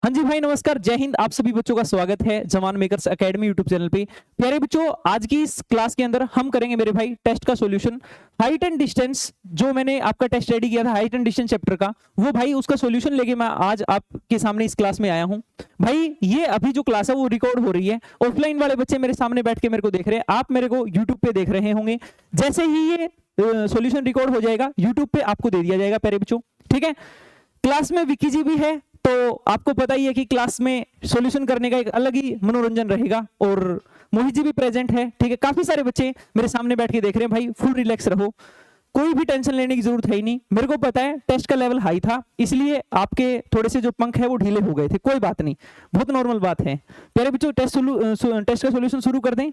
हाँ जी भाई, नमस्कार, जय हिंद। आप सभी बच्चों का स्वागत है जवान मेकर्स एकेडमी यूट्यूब चैनल पे। प्यारे बच्चों, आज की इस क्लास के अंदर हम करेंगे मेरे भाई टेस्ट का सॉल्यूशन। हाइट एंड डिस्टेंस, जो मैंने आपका टेस्ट रेडी किया था हाइट एंड डिस्टेंस चैप्टर का, वो भाई उसका सॉल्यूशन लेके मैं आज आपके सामने इस क्लास में आया हूँ। भाई ये अभी जो क्लास है वो रिकॉर्ड हो रही है। ऑफलाइन वाले बच्चे मेरे सामने बैठ के मेरे को देख रहे हैं, आप मेरे को यूट्यूब पे देख रहे होंगे। जैसे ही ये सॉल्यूशन रिकॉर्ड हो जाएगा यूट्यूब पे आपको दे दिया जाएगा प्यारे बच्चों, ठीक है। क्लास में विकी जी भी है, तो आपको पता ही है कि क्लास में सॉल्यूशन करने का एक अलग ही मनोरंजन रहेगा। और मोहित जी भी प्रेजेंट है, ठीक है। काफी सारे बच्चे मेरे सामने बैठ के देख रहे हैं। भाई फुल रिलैक्स रहो, कोई भी टेंशन लेने की जरूरत है ही नहीं। मेरे को पता है टेस्ट का लेवल हाई था, इसलिए आपके थोड़े से जो पंख है वो ढीले हो गए थे। कोई बात नहीं, बहुत नॉर्मल बात है। प्यारे बच्चों, टेस्ट का सॉल्यूशन शुरू कर दें।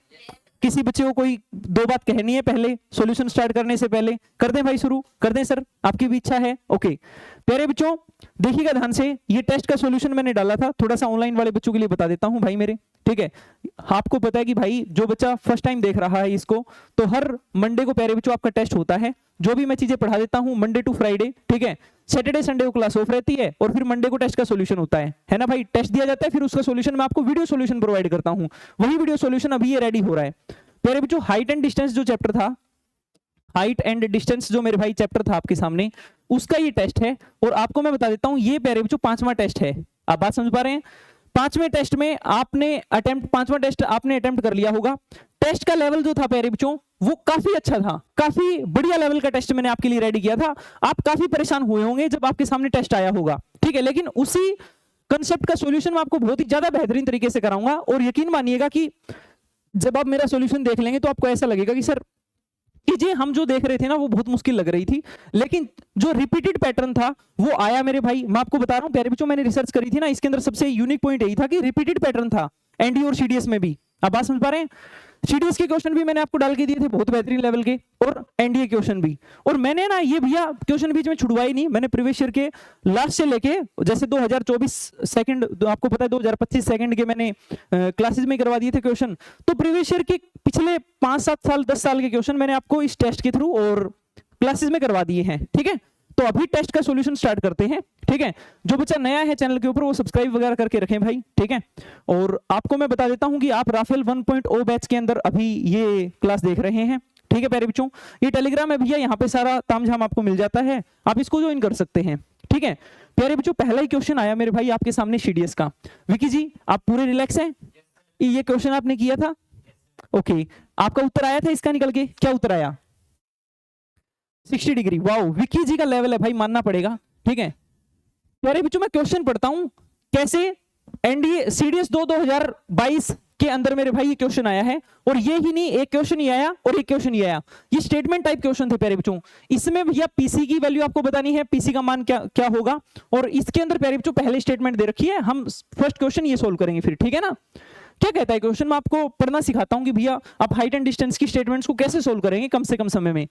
किसी बच्चे को कोई दो बात कहनी है पहले सॉल्यूशन स्टार्ट करने से पहले? कर दें भाई, शुरू कर दें सर, आपकी भी इच्छा है? ओके प्यारे बच्चों, देखिएगा ध्यान से। ये टेस्ट का सॉल्यूशन मैंने डाला था, थोड़ा सा ऑनलाइन वाले बच्चों के लिए बता देता हूं भाई मेरे, ठीक है। आपको पता है कि भाई जो बच्चा फर्स्ट टाइम देख रहा है इसको, तो हर मंडे को प्यारे बच्चों आपका टेस्ट होता है। जो भी मैं चीजें पढ़ा देता हूं मंडे टू फ्राइडे, ठीक है। सैटरडे संडे को क्लास ऑफ रहती है और फिर मंडे को टेस्ट का सॉल्यूशन होता है ना भाई। टेस्ट दिया जाता है, फिर उसका सॉल्यूशन मैं आपको वीडियो सॉल्यूशन प्रोवाइड करता हूं। वही वीडियो सॉल्यूशन अभी ये रेडी हो रहा है प्यारे बच्चों। हाइट एंड डिस्टेंस जो चैप्टर था, हाइट एंड डिस्टेंस जो मेरे भाई चैप्टर था आपके सामने, उसका ये टेस्ट है। और आपको मैं बता देता हूं, ये प्यारे बच्चों पांचवा टेस्ट है। आप बात समझ पा रहे हैं? पांचवें टेस्ट में पांचवा टेस्ट आपने अटेम्प्ट कर लिया होगा। टेस्ट का लेवल जो था प्यारे बच्चों वो काफी अच्छा था, काफी बढ़िया लेवल का टेस्ट मैंने आपके लिए रेडी किया था। आप काफी परेशान हुए होंगे जब आपके सामने टेस्ट आया होगा, ठीक है। लेकिन उसी कंसेप्ट का सॉल्यूशन मैं आपको बहुत ही ज्यादा बेहतरीन तरीके से कराऊंगा। और यकीन मानिएगा कि जब आप मेरा सॉल्यूशन देख लेंगे तो आपको ऐसा लगेगा कि सर कि जी हम जो देख रहे थे ना वो बहुत मुश्किल लग रही थी, लेकिन जो रिपीटेड पैटर्न था वो आया मेरे भाई। मैं आपको बता रहा हूं प्यारे बच्चों, मैंने रिसर्च करी थी ना, इसके अंदर सबसे यूनिक पॉइंट यही था कि रिपीटेड पैटर्न था एनडी और सीडीएस में भी। आप बात समझ पा रहे हैं? सीडीएस के क्वेश्चन भी मैंने आपको डाल के दिए थे बहुत बेहतरीन लेवल के, और एनडीए क्वेश्चन भी। और मैंने ना ये भैया क्वेश्चन बीच में छुड़वाई नहीं, मैंने प्रीवियस ईयर के लास्ट से लेके जैसे 2024 सेकंड, आपको पता है 2025 सेकंड के मैंने क्लासेस में करवा दिए थे क्वेश्चन। तो प्रीवियस ईयर के पिछले 5-7 साल 10 साल के क्वेश्चन मैंने आपको इस टेस्ट के थ्रू और क्लासेस में करवा दिए हैं, ठीक है। तो अभी टेस्ट का सॉल्यूशन स्टार्ट करते हैं, ठीक है। जो बच्चा नया है चैनल के ऊपर वो सब्सक्राइब वगैरह करके रखें भाई, ठीक है। और आपको मैं बता देता हूं कि आप राफेल 1.0 बैच के अंदर अभी ये क्लास देख रहे हैं, ठीक है प्यारे बच्चों। ये टेलीग्राम है भैया, यहाँ पे सारा तामझाम आपको मिल जाता है, आप इसको ज्वाइन कर सकते हैं, ठीक है। प्यारे बच्चों, पहला ही क्वेश्चन आया मेरे भाई आपके सामने सीडीएस का। विकी जी आप पूरे रिलैक्स हैं? ये क्वेश्चन आपने किया था, ओके। आपका उत्तर आया था इसका निकल के? क्या उत्तर आया? 60 डिग्री। वाओ, विकी जी का लेवल है भाई, मानना पड़ेगा, ठीक है। प्यारे बच्चों, मैं क्वेश्चन पढ़ता हूं कैसे एनडीए सीडीएस 2022 के अंदर मेरे भाई ये क्वेश्चन आया है। और ये ही नहीं, एक क्वेश्चन ही आया और एक क्वेश्चन ही आया। ये स्टेटमेंट टाइप क्वेश्चन थे प्यारे बच्चों। इसमें भैया पीसी की वैल्यू आपको बतानी है, पीसी का मान क्या क्या होगा। और इसके अंदर प्यारे बच्चों पहले स्टेटमेंट दे रखी है, हम फर्स्ट क्वेश्चन ये सोल्व करेंगे फिर, ठीक है ना। क्या कहता है क्वेश्चन, मैं आपको पढ़ना सिखाता हूं कि भैया आप हाइट एंड डिस्टेंस की स्टेटमेंट्स को कैसे सोल्व करेंगे कम से कम समय में।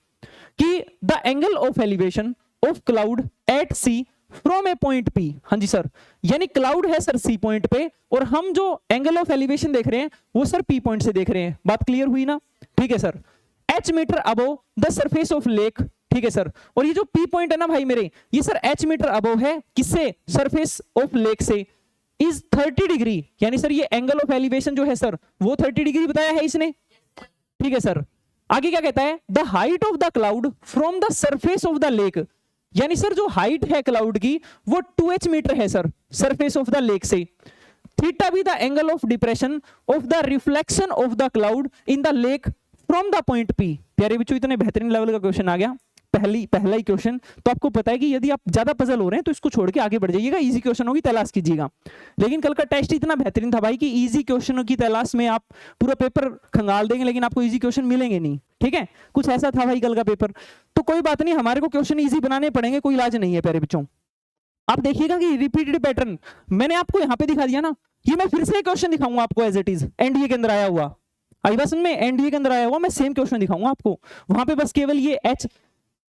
कि the angle of elevation of cloud at C from a point P. हाँ जी सर, यानी क्लाउड है सर सी पॉइंट पे, और हम जो एंगल ऑफ एलिवेशन देख रहे हैं वो सर पी पॉइंट से देख रहे हैं। बात क्लियर हुई ना? ठीक है sir. H metre above the surface of lake, ठीक है सर। और ये जो पी पॉइंट है ना भाई मेरे, ये सर एच मीटर अबव है, किससे? सरफेस ऑफ लेक से। इज 30 डिग्री, यानी सर ये एंगल ऑफ एलिवेशन जो है सर वो 30 डिग्री बताया है इसने, ठीक है सर। आगे क्या कहता है? The height of the cloud from the surface of the lake, यानी सर जो हाइट है क्लाउड की वो 2h मीटर है sir surface of the lake से। थीटा भी the angle of depression of the reflection of the cloud in the lake from the point P. प्यारे बच्चों, इतने बेहतरीन लेवल का क्वेश्चन आ गया, पहला ही क्वेश्चन। तो आपको पता है कि यदि आप ज्यादा पजल हो रहे हैं तो इसको छोड़ के आगे बढ़ जाइएगा, इजी क्वेश्चन होगी तलाश कीजिएगा। लेकिन कल का टेस्ट इतना बेहतरीन था भाई कि इजी क्वेश्चनों की तलाश में आप पूरा पेपर खंगाल देंगे, लेकिन आपको इजी क्वेश्चन मिलेंगे नहीं, ठीक है। कुछ ऐसा था भाई कल का पेपर। तो कोई बात नहीं, हमारे को क्वेश्चन इजी बनाने पड़ेंगे, कोई इलाज नहीं है प्यारे बच्चों। आप देखिएगा कि रिपीटेड पैटर्न मैंने आपको यहाँ पे दिखा दिया ना, ये मैं फिर से क्वेश्चन दिखाऊंगा आपको एज इट इज, एनडीए के अंदर आया हुआ। आई बात में, एनडीए के अंदर आया हुआ मैं सेम क्वेश्चन दिखाऊंगा आपको। वहां पे बस केवल ये एच,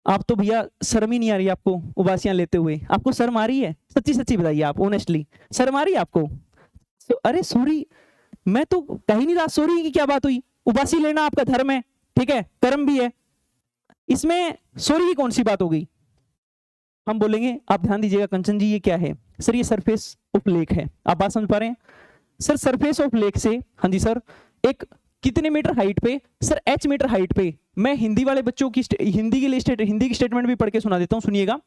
आप तो भैया शर्म ही नहीं आ रही आपको उबासियां लेते हुए? आपको शर्म आ रही है? सच्ची सच्ची बताइए आप, ऑनेस्टली शर्म आ रही है आपको? अरे सॉरी, मैं तो कह ही नहीं रहा, सॉरी की क्या बात हुई? उबासी लेना आपका धर्म है, ठीक है, कर्म भी है, इसमें सॉरी की कौन सी बात हो गई? हम बोलेंगे, आप ध्यान दीजिएगा कंचन जी, ये क्या है? सर ये सरफेस ऑफ लेक है। आप बात समझ पा रहे हैं सर? सरफेस ऑफ लेक से, हाँ जी सर, एक कितने मीटर हाइट पे? सर h मीटर हाइट पे। मैं हिंदी वाले बच्चों की हिंदी के लिए हिंदी की स्टेटमेंट भी पढ़ के सुना देता हूं, सुनिएगा।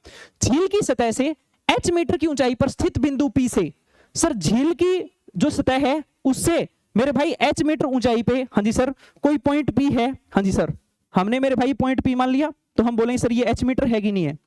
झील की सतह से h मीटर की ऊंचाई पर स्थित बिंदु P से, सर झील की जो सतह है उससे मेरे भाई h मीटर ऊंचाई पे, हाँ जी सर, कोई पॉइंट P है, हाँ जी सर, हमने मेरे भाई पॉइंट P मान लिया, तो हम बोलेंगे सर ये h मीटर है कि नहीं है?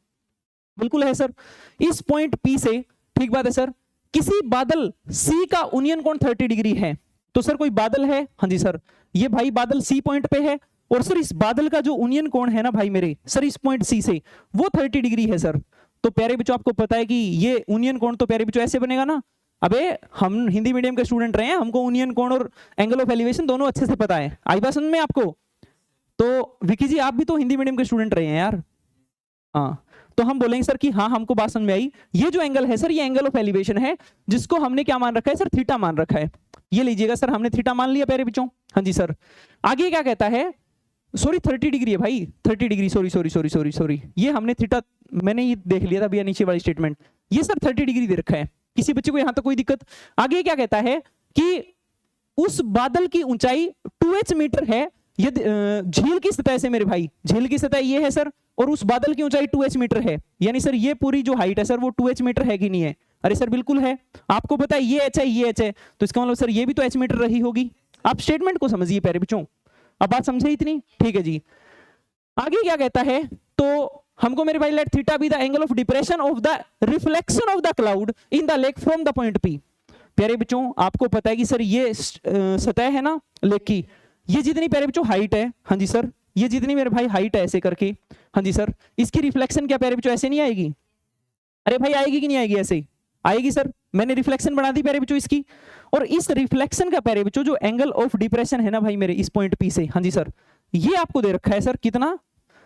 बिल्कुल है सर। इस पॉइंट P से, ठीक बात है सर, किसी बादल C का उन्नयन कोण 30 डिग्री है। तो सर कोई बादल है, हाँ जी सर, ये भाई बादल C पॉइंट पे है, और सर इस बादल का जो उन्नयन कोण है ना भाई मेरे, सर इस पॉइंट C से वो 30 डिग्री है सर। तो प्यारे बच्चों आपको पता है कि ये उन्नयन कोण तो प्यारे बच्चों ऐसे बनेगा ना। अबे हम हिंदी मीडियम के स्टूडेंट रहे हैं, हमको उन्नयन कोण और एंगल ऑफ एलिवेशन दोनों अच्छे से पता है। आई बात समझ में आपको? तो विकी जी आप भी तो हिंदी मीडियम के स्टूडेंट रहे हैं यार। हाँ, तो हम बोलेंगे सर कि हाँ हमको बात समझ में आई। ये जो एंगल है सर, ये एंगल ऑफ एलिवेशन है, जिसको हमने क्या मान रखा है सर? थीटा मान रखा है। ये लीजिएगा सर, हमने थीटा मान लिया प्यारे बच्चों। हाँ जी सर, आगे क्या कहता है? सॉरी 30 डिग्री है भाई, 30 degree, sorry sorry sorry sorry sorry, ये हमने थीटा, मैंने ये देख लिया था भैया नीचे वाली स्टेटमेंट, ये सर 30 डिग्री दे रखा है। किसी बच्चे को यहां तक कोई दिक्कत? आगे क्या कहता है कि उस बादल की ऊंचाई 2h मीटर है, यदि झील की सतह से मेरे भाई, झील की सतह ये है सर, और उस बादल की ऊंचाई 2h मीटर है, यानी सर ये पूरी जो हाइट है सर वो 2h मीटर है कि नहीं है? अरे सर बिल्कुल है, आपको पता है ये h है, ये h है, तो इसका मतलब सर ये भी तो h मीटर रही होगी। आप स्टेटमेंट को समझिए प्यारे बच्चों, अब बात समझे इतनी? ठीक है जी। आगे क्या कहता है? तो हमको मेरे भाई let theta be the angle of depression of the reflection of the cloud in the lake from the point P। प्यारे बच्चों आपको पता है कि सर ये सतह है ना लेक की, ये जितनी प्यारे बच्चों हाइट है, हाँ जी सर, ये जितनी मेरे भाई हाइट है ऐसे करके, हाँ जी सर, इसकी रिफ्लेक्शन क्या प्यारे बच्चों ऐसे नहीं आएगी? अरे भाई आएगी कि नहीं आएगी? ऐसे ही आएगी सर। मैंने रिफ्लेक्शन बना दी प्यारे बच्चों इसकी, और इस रिफ्लेक्शन का प्यारे बच्चों जो एंगल ऑफ डिप्रेशन है ना भाई मेरे इस पॉइंट P से, हाँ जी सर, ये आपको दे रखा है सर कितना?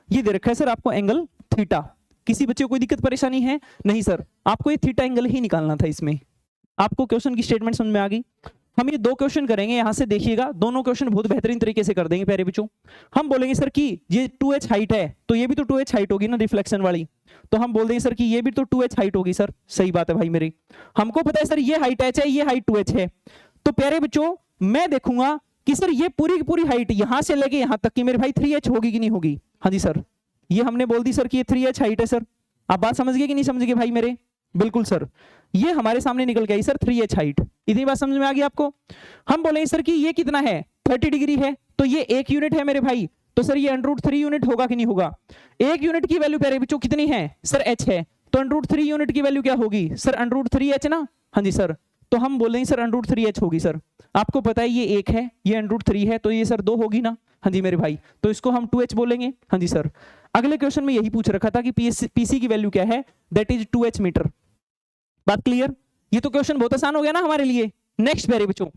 ये दे रखा है सर आपको एंगल थीटा। किसी बच्चे को कोई दिक्कत परेशानी है? नहीं सर, आपको ये थीटा एंगल ही निकालना था इसमें। आपको क्वेश्चन की स्टेटमेंट समझ में आ गई? हम ये 2 क्वेश्चन करेंगे, यहां से देखिएगा, दोनों क्वेश्चन बहुत बेहतरीन तरीके से कर देंगे प्यारे बच्चों। हम बोलेंगे सर कि ये 2h हाइट है, तो ये भी तो 2h हाइट होगी ना रिफ्लेक्शन वाली, तो हम बोल देंगे सर कि ये भी तो 2h हाइट होगी सर। सही बात है भाई मेरी, हमको पता है सर ये हाइट h है, ये हाइट 2h है, तो प्यारे बच्चों मैं देखूंगा कि सर ये पूरी की पूरी हाइट यहां से लेके यहां तक की मेरे भाई 3h होगी कि नहीं होगी? हाँ जी सर, ये हमने बोल दी सर कि ये 3h हाइट है सर। आप बात समझ गए कि नहीं समझ गए भाई मेरे? बिल्कुल सर, ये हमारे सामने निकल के आई सर 3h हाइट। इतनी बात समझ में आ गई आपको? हम बोलेंगे सर कि ये कितना है? 30 डिग्री है, तो ये 1 यूनिट है मेरे भाई, तो सर ये √3 यूनिट होगा कि नहीं होगा? 1 यूनिट की वैल्यू प्यारे बच्चों कितनी है सर? h है, तो √3 यूनिट की वैल्यू क्या होगी सर? √3h ना। हाँ जी सर, तो हम बोलेंगे सर √3h होगी सर। आपको पता है ये 1 है, ये √3 है, तो ये सर 2 होगी ना। हाँ जी मेरे भाई, तो इसको हम 2h बोलेंगे। हाँ जी सर, अगले क्वेश्चन में यही पूछ रखा था कि पीसी की वैल्यू क्या है? That is 2h metre. बात क्लियर? ये तो क्वेश्चन बहुत आसान हो गया ना हमारे लिए। नेक्स्ट प्यारे बच्चों,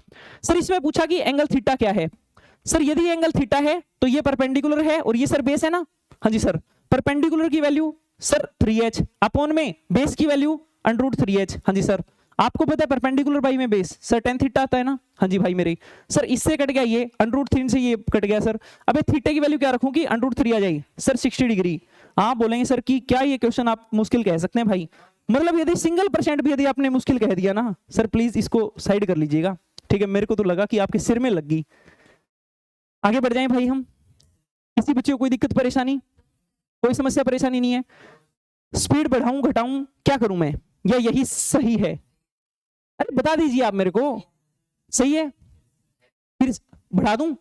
सर इसमें पूछा कि एंगल थीटा क्या है। सर यदि एंगल थीटा है तो ये परपेंडिकुलर है और ये सर बेस है ना। हाँ जी सर, परपेंडिकुलर की वैल्यू सर 3h अपॉन में बेस की वैल्यू √3h। हाँ जी सर, आपको पता है परपेंडिकुलर बाई में बेस सर tan थीटा आता है ना। हाँ जी भाई मेरे, सर इससे कट गया ये √3 से ये कट गया सर। अबे थीटा की वैल्यू क्या रखूं कि √3 आ जाएगी सर 60 डिग्री। आप बोलेंगे सर कि क्या ये क्वेश्चन आप मुश्किल कह सकते हैं भाई? मतलब यदि सिंगल % भी यदि आपने मुश्किल कह दिया ना सर, प्लीज इसको साइड कर लीजिएगा, ठीक है? मेरे को तो लगा कि आपके सिर में लग गई। आगे बढ़ जाएं भाई हम। किसी बच्चे को कोई दिक्कत परेशानी, कोई समस्या परेशानी नहीं है? स्पीड बढ़ाऊं घटाऊं क्या करूं मैं, या यही सही है? अरे बता दीजिए आप मेरे को, सही है फिर बढ़ा दूं?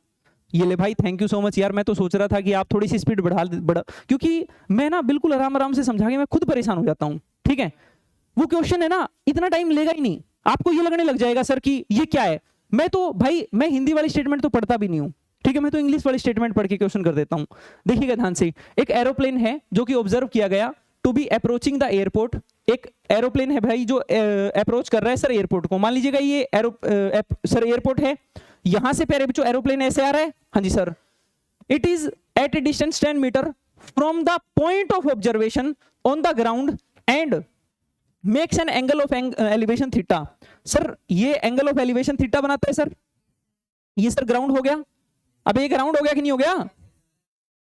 ये ले भाई, थैंक यू सो मच यार। मैं तो सोच रहा था कि आप थोड़ी सी स्पीड बढ़ा, क्योंकि मैं ना बिल्कुल आराम आराम से समझा के मैं खुद परेशान हो जाता हूं, ठीक है? वो क्वेश्चन है ना इतना टाइम लेगा ही नहीं, आपको ये लगने लग जाएगा सर कि ये क्या है। मैं तो भाई मैं हिंदी वाली स्टेटमेंट तो पढ़ता भी नहीं हूं, ठीक है? मैं तो इंग्लिश वाली स्टेटमेंट पढ़ के क्वेश्चन कर देता हूं। देखिएगा ध्यान से, एक एरोप्लेन है जो कि ऑब्जर्व किया गया to be approaching the airport. एक एरोप्लेन है भाई जो अप्रोच कर रहा है सर एयरपोर्ट को। मान लीजिएगा ये सर एयरपोर्ट है, यहां से प्यारे बच्चों एरोप्लेन ऐसे आ रहा है। हाँ जी sir, it is at a distance 10 metre from the point of observation on the ground and makes an angle of elevation theta. Sir ये एंगल ऑफ एलिवेशन थीटा बनाता है सर। ये सर ग्राउंड हो गया, अब ये ग्राउंड हो गया कि नहीं हो गया?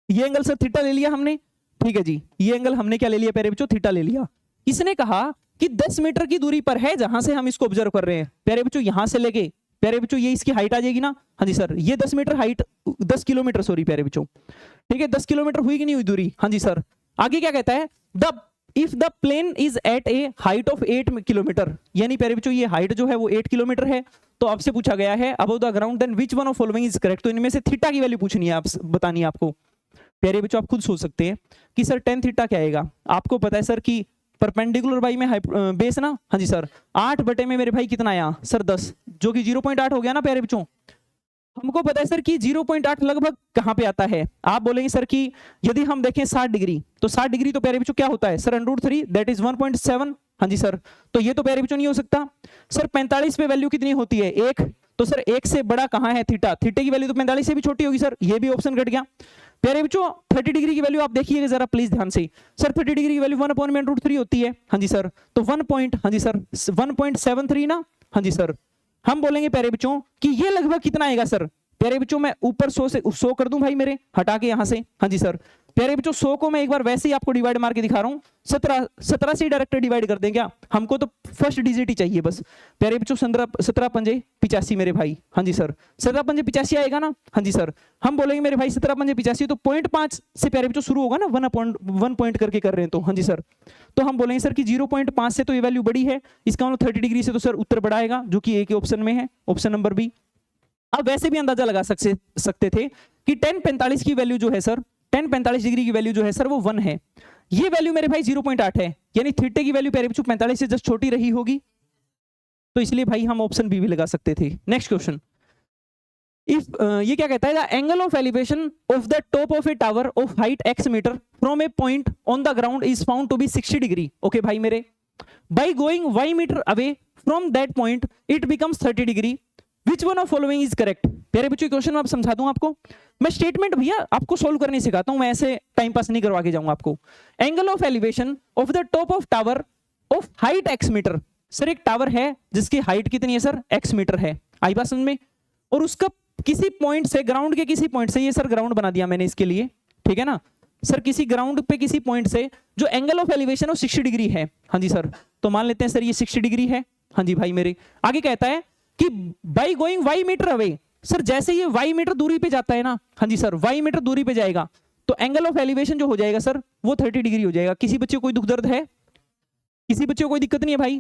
ये एंगल सर थीटा ले लिया हमने, ठीक है जी। ये एंगल हमने क्या ले लिया प्यारे बच्चों? थीटा ले लिया। इसने कहा कि 10 मीटर की दूरी पर है जहां से हम इसको ऑब्जर्व कर रहे हैं। प्यारे बच्चों यहां से लेके, प्यारे बच्चों ये इसकी हाइट आ जाएगी ना, हाँ जी सर, ये 10 मीटर हाइट, 10 किलोमीटर सॉरी प्यारे बच्चों, ठीक है 10 किलोमीटर हुई कि नहीं हुई दूरी, हाँ जी सर। आगे क्या कहता है, the if the plane is at a height of 8 kilometre, यानी प्यारे बच्चों ये हाइट जो है वो 8 किलोमीटर है, तो आपसे पूछा गया है above the ground then which one of following is correct, तो इनमें से थीटा की वैल्यू पूछनी है, आप बतानी है आपको। प्यारे बच्चों आप खुद सोच सकते हैं कि सर tan थीटा क्या आएगा, आपको पता है सर कि परपेंडिकुलर बाई में बेस ना, हाँ जी सर, 8 बटे में मेरे भाई कितना आया सर 10, जो कि 0.8 हो गया ना प्यारे बच्चों। हमको पता है सर कि 0.8 लगभग कहां पे आता है, आप बोलेंगे सर कि यदि हम देखें 60 डिग्री, तो 60 डिग्री तो प्यारे बच्चों क्या होता है सर √3, दैट इज 1.7, हाँ जी सर, तो ये तो प्यारे बच्चों नहीं हो सकता। सर 45 पे वैल्यू कितनी होती है 1, तो सर 1 से बड़ा कहां है थीटा, थीटे की वैल्यू तो 45 से भी छोटी होगी सर, ये भी ऑप्शन कट गया। प्यारे बच्चों 30 डिग्री की वैल्यू आप देखिएगा जरा प्लीज ध्यान से, सर 30 डिग्री की वैल्यू 1/√3 होती है, हाँ जी सर, तो 1.73 ना, हाँ जी सर। हम बोलेंगे प्यारे बच्चों कि ये लगभग कितना आएगा सर, प्यारे बच्चों मैं ऊपर 100 से 100 कर दूं भाई मेरे, हटा के यहां से, हाँ जी सर। प्यारे बच्चों 100 को मैं एक बार वैसे ही आपको डिवाइड मार के दिखा रहा हूं, 17 से डायरेक्ट डिवाइड कर दें क्या, हमको तो फर्स्ट डिजिट ही चाहिए बस। प्यारे बच्चों 17 पंजे 85 मेरे भाई, हाँ जी सर, 17 पंजे 85 आएगा ना, हाँ जी सर। हम बोलेंगे मेरे भाई 17 पंजे 85, तो 0.5 से प्यारे बच्चों शुरू होगा ना, 1 पॉइंट करके कर रहे हैं तो, हाँ जी सर, तो हम बोलेंगे सर कि 0.5 से तो ये वैल्यू बड़ी है, इसका मतलब 30 डिग्री से तो सर उत्तर बड़ा आएगा, जो कि ए के ऑप्शन में है, ऑप्शन नंबर बी। अब वैसे भी अंदाजा लगा सकते थे कि tan 45 की वैल्यू जो है सर, tan 45 डिग्री की वैल्यू जो है सर वो 1 है, ये वैल्यू मेरे भाई 0.8 है, यानी थीटे की वैल्यू प्यारे बच्चों 45 से जस्ट छोटी रही होगी, तो इसलिए भाई हम ऑप्शन बी भी लगा सकते थे। नेक्स्ट क्वेश्चन, इफ ये क्या कहता है, the angle of elevation of the top of a tower of height x metre from a point on the ground is found to be 60 degree, okay भाई मेरे, by going y metre away from that point it becomes 30 degree, which one of following is correct. प्यारे बच्चों question में आप समझा दूं आपको, मैं स्टेटमेंट भैया आपको सोल्व करने सिखाता हूं, मैं ऐसे टाइम पास नहीं करवा के जाऊंगा आपको। Angle of elevation of the top of tower of height x metre, sir एक टावर है जिसकी हाइट कितनी है सर x मीटर है, आई बात समझ में, और उसका किसी पॉइंट से, ग्राउंड के किसी पॉइंट से, ये सर ग्राउंड बना दिया मैंने इसके लिए, ठीक है ना सर, किसी ग्राउंड पे किसी पॉइंट से जो एंगल ऑफ एलिवेशन 60 डिग्री है, हाँ जी सर, तो मान लेते हैं सर ये 60 डिग्री है, हाँ जी भाई मेरे। आगे कहता है कि by going y metre away, sir जैसे ये y मीटर दूरी पे जाता है ना, हाँ जी सर, y मीटर दूरी पे जाएगा तो एंगल ऑफ एलिवेशन जो हो जाएगा सर वो 30 डिग्री हो जाएगा। किसी बच्चे को कोई दुख दर्द है, किसी बच्चे को कोई दिक्कत नहीं है भाई,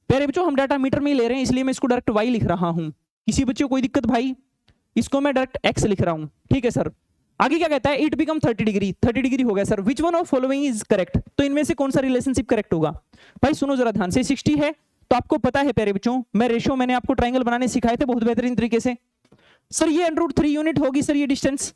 प्यारे बच्चों हम डाटा मीटर में ही ले रहे हैं इसलिए मैं इसको डायरेक्ट y लिख रहा हूं, किसी बच्चे को कोई दिक्कत भाई, इसको मैं डायरेक्ट x लिख रहा हूं, ठीक है सर। आगे क्या कहता है, इट बिकम 30 डिग्री, 30 डिग्री हो गया sir, which one of following is correct, तो इनमें से कौन सा रिलेशनशिप करेक्ट होगा भाई, सुनो जरा ध्यान से। 60 है तो आपको पता है प्यारे बच्चों, मैं रेशियो मैंने आपको ट्रायंगल बनाने सिखाए थे बहुत बेहतरीन तरीके से, सर ये √3 यूनिट होगी सर ये डिस्टेंस,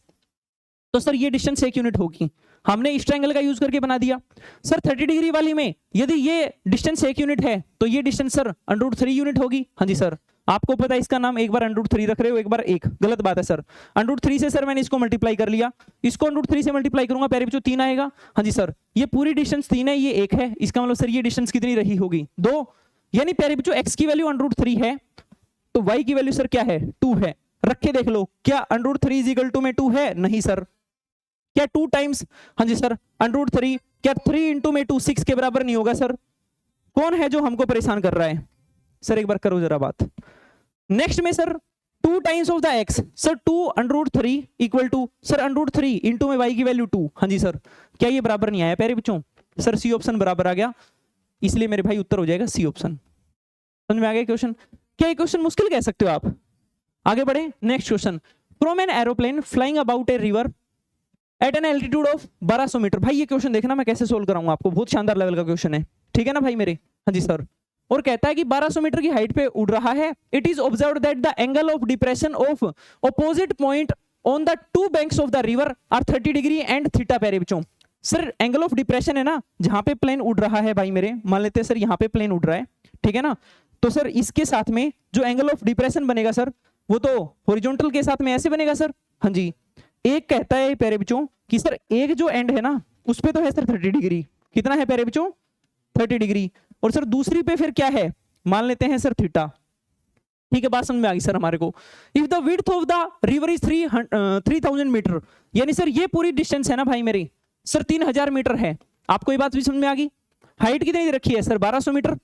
तो सर ये डिस्टेंस 1 यूनिट होगी, हमने इस ट्रायंगल का यूज करके बना दिया। सर 30 डिग्री वाली में यदि ये डिस्टेंस 1 यूनिट है तो ये डिस्टेंस सर √3 यूनिट होगी, हाँ जी सर, आपको पता है इसका नाम एक बार √3 रख रहे हो, एक बार 1, गलत बात है सर। √3 से सर मैंने इसको मल्टीप्लाई कर लिया, इसको √3 से मल्टीप्लाई करूंगा प्यारे बच्चों 3 आएगा, हाँ जी सर, ये पूरी डिस्टेंस 3 है, ये 1 है, इसका मतलब सर ये डिस्टेंस कितनी रही होगी 2, यानी प्यारे बच्चों x की वैल्यू √3 है तो y की वैल्यू सर क्या है 2 है, रख के देख लो क्या √3 = में 2 है, नहीं सर, क्या 2 टाइम्स, हाँ जी सर, √3 क्या 3 × में 2 6 के बराबर नहीं होगा सर, कौन है जो हमको परेशान कर रहा है सर, एक बार करो जरा बात। नेक्स्ट में sir 2 times of the x, sir 2 √3 equal to sir √3 into में y की वैल्यू 2, हाँ जी सर, क्या ये बराबर नहीं आया प्यारे बच्चों, सर सी ऑप्शन बराबर आ गया, इसलिए मेरे भाई उत्तर हो जाएगा सी ऑप्शन। समझ में आ गया क्वेश्चन, क्या ये क्वेश्चन मुश्किल कह सकते हो आप। आगे बढ़े, next question, from an aeroplane flying about a river at an altitude of 1200 metre, भाई ये क्वेश्चन देखना मैं कैसे सोल्व कराऊंगा आपको, बहुत शानदार लेवल का क्वेश्चन है, ठीक है ना भाई मेरे, हाँ जी सर। और कहता है कि 1200 मीटर की हाइट पे उड़ रहा है, it is observed that the angle of depression of opposite point on the 2 banks of the river are 30 degree and theta, प्यारे बच्चों सर एंगल ऑफ डिप्रेशन है ना, जहां पे प्लेन उड़ रहा है भाई मेरे, मान लेते हैं सर यहाँ पे प्लेन उड़ रहा है, ठीक है ना, तो सर इसके साथ में जो एंगल ऑफ डिप्रेशन बनेगा सर वो तो हॉरिजॉन्टल के साथ में ऐसे बनेगा सर, हाँ जी। एक कहता है प्यारे बच्चों कि सर एक जो एंड है ना उस पे तो है सर 30 डिग्री, कितना है प्यारे बच्चों 30 डिग्री, और सर दूसरी पे फिर क्या है, मान लेते हैं सर थीटा, ठीक है, बात समझ में आ गई सर हमारे को। If the width of the river is 3000 metre, यानी सर ये पूरी डिस्टेंस है ना भाई मेरी सर 3000 मीटर है, आपको ये बात भी समझ में आ गई। हाइट कितनी दे रखी है सर? 1200 मीटर।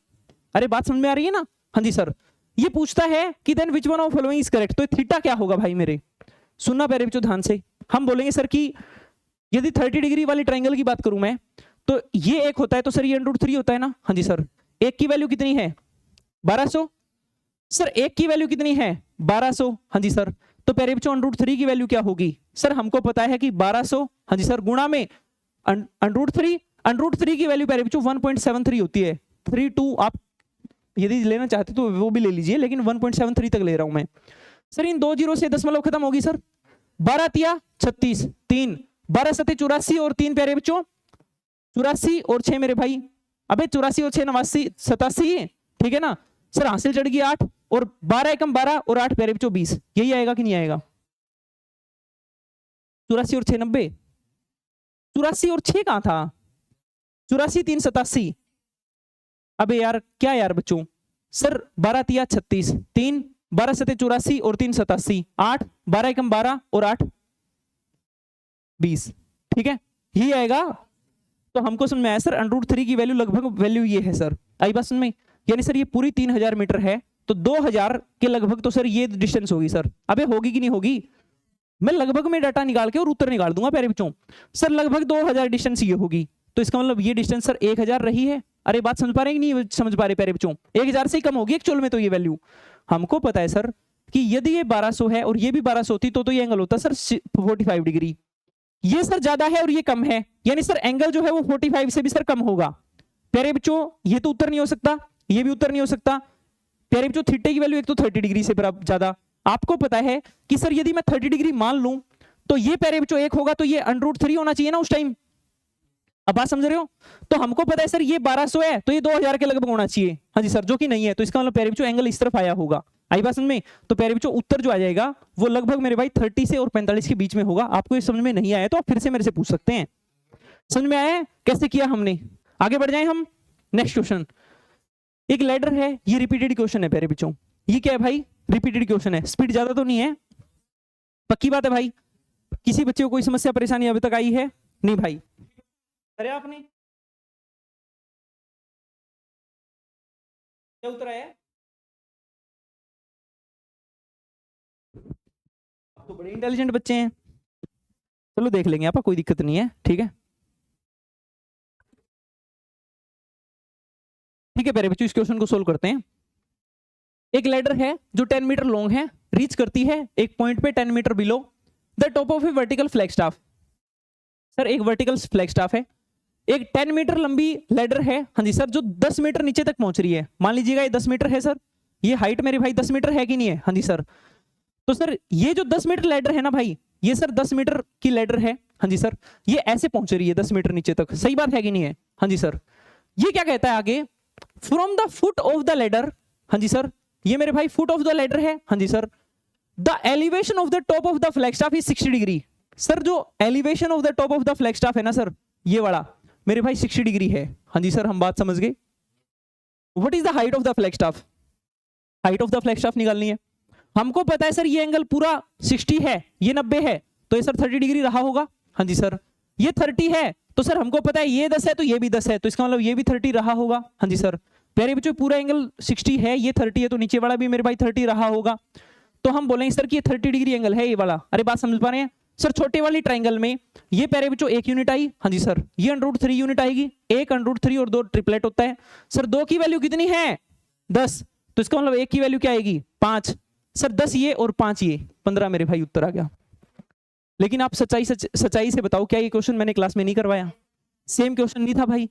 अरे बात समझ में आ रही है ना? हाँ जी सर। ये पूछता है कि then which one of following is correct, तो थीटा क्या होगा भाई मेरे? सुनना प्यारे बच्चों ध्यान से। हम बोलेंगे सर कि यदि 30 डिग्री वाली ट्राइंगल की बात करूं मैं, तो ये एक होता है, तो सर ये √3 होता है ना? हाँ जी सर। एक की वैल्यू कितनी है? 1200। सर एक की वैल्यू कितनी है? 1200। हाँ जी सर। तो प्यारे बच्चों √3 की वैल्यू क्या होगी? सर हमको पता है कि 1200, हाँ जी सर, गुणा में √3 की वैल्यू प्यारे बच्चों 1.73 होती है। 32 आप यदि लेना चाहते तो वो भी ले लीजिए, लेकिन 1.73 तक ले रहा हूं मैं। सर इन 2 जीरो से दशमलव खत्म होगी सर। 12 तिया 36, 3 12 सते 84 और 3 प्यारे बच्चों 84 और 6 मेरे भाई, अबे 84 और 6 89 87, ठीक है ना सर। हासिल चढ़ गई 8 और 12 एकम 12 और 8 प्यारे बच्चों 20। यही आएगा कि नहीं आएगा? 84 और 6 90, 84 और 6 कहां था? 84 3 87। अबे यार क्या यार बच्चों, सर 12 तिया 36, 3 12 सते 84 और 3 87, 8 12 एकम 12 और 8 20, ठीक है यही आएगा। तो हमको समझ में आया सर √3 की वैल्यू लगभग वैल्यू ये है सर। आई बात समझ में? यानी सर ये पूरी 3000 मीटर है, तो 2000 के लगभग तो सर ये डिस्टेंस होगी सर। अबे होगी कि नहीं होगी? मैं लगभग में डाटा निकाल के और उत्तर निकाल दूंगा प्यारे बच्चों। सर लगभग 2000 डिस्टेंस ये होगी, तो इसका मतलब ये डिस्टेंस सर 1000 रही है। अरे बात समझ पा रहे हैं कि नहीं समझ पा रहे प्यारे बच्चों? 1000 से ही कम होगी एक्चुअल में तो ये वैल्यू। हमको पता है सर कि यदि ये 1200 है और ये भी 1200 होती तो ये एंगल होता सर 45 डिग्री। ये सर ज्यादा है और ये कम है, यानी सर एंगल जो है वो 45 से भी सर कम होगा। प्यारे बच्चों ये तो उत्तर नहीं हो सकता, ये भी उत्तर नहीं हो सकता। प्यारे बच्चों थीटा की वैल्यू एक तो 30 डिग्री से ज्यादा। आपको पता है कि सर यदि मैं 30 डिग्री मान लूं तो ये प्यारे बच्चों एक होगा, तो ये √3 होना चाहिए ना उस टाइम। अब बात समझ रहे हो? तो हमको पता है सर ये 1200 है तो ये 2000 के लगभग होना चाहिए। हाँ जी सर, जो कि नहीं है, तो इसका मतलब प्यारे बच्चों एंगल इस तरफ आया होगा। आई बात समझ में? तो प्यारे बच्चों उत्तर जो आ जाएगा वो लगभग मेरे भाई 30 से और 45 के बीच में होगा। आपको ये समझ में नहीं आया तो आप फिर से मेरे से पूछ सकते हैं। समझ में आया कैसे किया हमने? आगे बढ़ जाए हम। नेक्स्ट क्वेश्चन, एक लैडर है, ये रिपीटेड क्वेश्चन है प्यारे बच्चों। ये क्या है भाई? रिपीटेड क्वेश्चन है। स्पीड ज्यादा तो नहीं है? पक्की बात है भाई? किसी बच्चे को कोई समस्या परेशानी अभी तक आई है? नहीं भाई? अरे आपने क्या उत्तर आया? तो बड़े इंटेलिजेंट बच्चे हैं, चलो देख लेंगे आप, कोई दिक्कत नहीं है, ठीक है ठीक है प्यारे बच्चों, इस क्वेश्चन को सोल्व करते हैं। एक लैडर है जो 10 मीटर लॉन्ग है, रीच करती है एक पॉइंट पे 10 metre below the top of a vertical flag staff. Sir एक वर्टिकल फ्लैग स्टाफ है, एक 10 मीटर लंबी लैडर है, हाँ जी सर, जो 10 मीटर नीचे तक पहुंच रही है। मान लीजिएगा ये 10 मीटर है सर, ये हाइट मेरे भाई 10 मीटर है कि नहीं है? हाँ जी सर। तो सर ये जो 10 मीटर लैडर है ना भाई, ये सर 10 मीटर की लैडर है, हाँ जी सर, ये ऐसे पहुंच रही है 10 मीटर नीचे तक। सही बात है कि नहीं है? हाँ जी सर। ये क्या कहता है आगे? From the foot of the ladder, हाँ जी सर, ये मेरे भाई फुट ऑफ द लैडर है, हाँ जी sir, the elevation of the top of the flag staff is 60 degree. Sir जो elevation of the top of the flag staff है ना सर, ये वाला मेरे भाई 60 डिग्री है। हाँ जी सर, हम बात समझ गए। What is the height of the flag staff? Height of the flag staff निकालनी है। हमको पता है सर ये एंगल पूरा 60 है, ये 90 है, तो ये सर 30 डिग्री रहा होगा। हाँ जी सर। ये 30 है तो सर हमको पता है ये 10 है तो ये भी 10 है, तो इसका मतलब ये भी 30 रहा होगा। हाँ जी सर। प्यारे बच्चों पूरा एंगल 60 है, ये 30 है, तो नीचे वाला भी मेरे भाई 30 रहा होगा। तो हम बोलेंगे सर कि ये 30 डिग्री एंगल है ये वाला। अरे बात समझ पा रहे हैं सर? छोटे वाली ट्राइंगल में ये प्यारे बच्चों एक यूनिट आई, हाँ जी सर, ये √3 यूनिट आएगी, एक √3 और 2 ट्रिपलेट होता है सर। 2 की वैल्यू कितनी है? 10, तो इसका मतलब 1 की वैल्यू क्या आएगी? 5 सर। 10 ये और 5 ये 15 मेरे भाई उत्तर आ गया। लेकिन आप सच्चाई से बताओ, क्या ये क्वेश्चन मैंने क्लास में नहीं करवाया? सेम क्वेश्चन नहीं था भाई?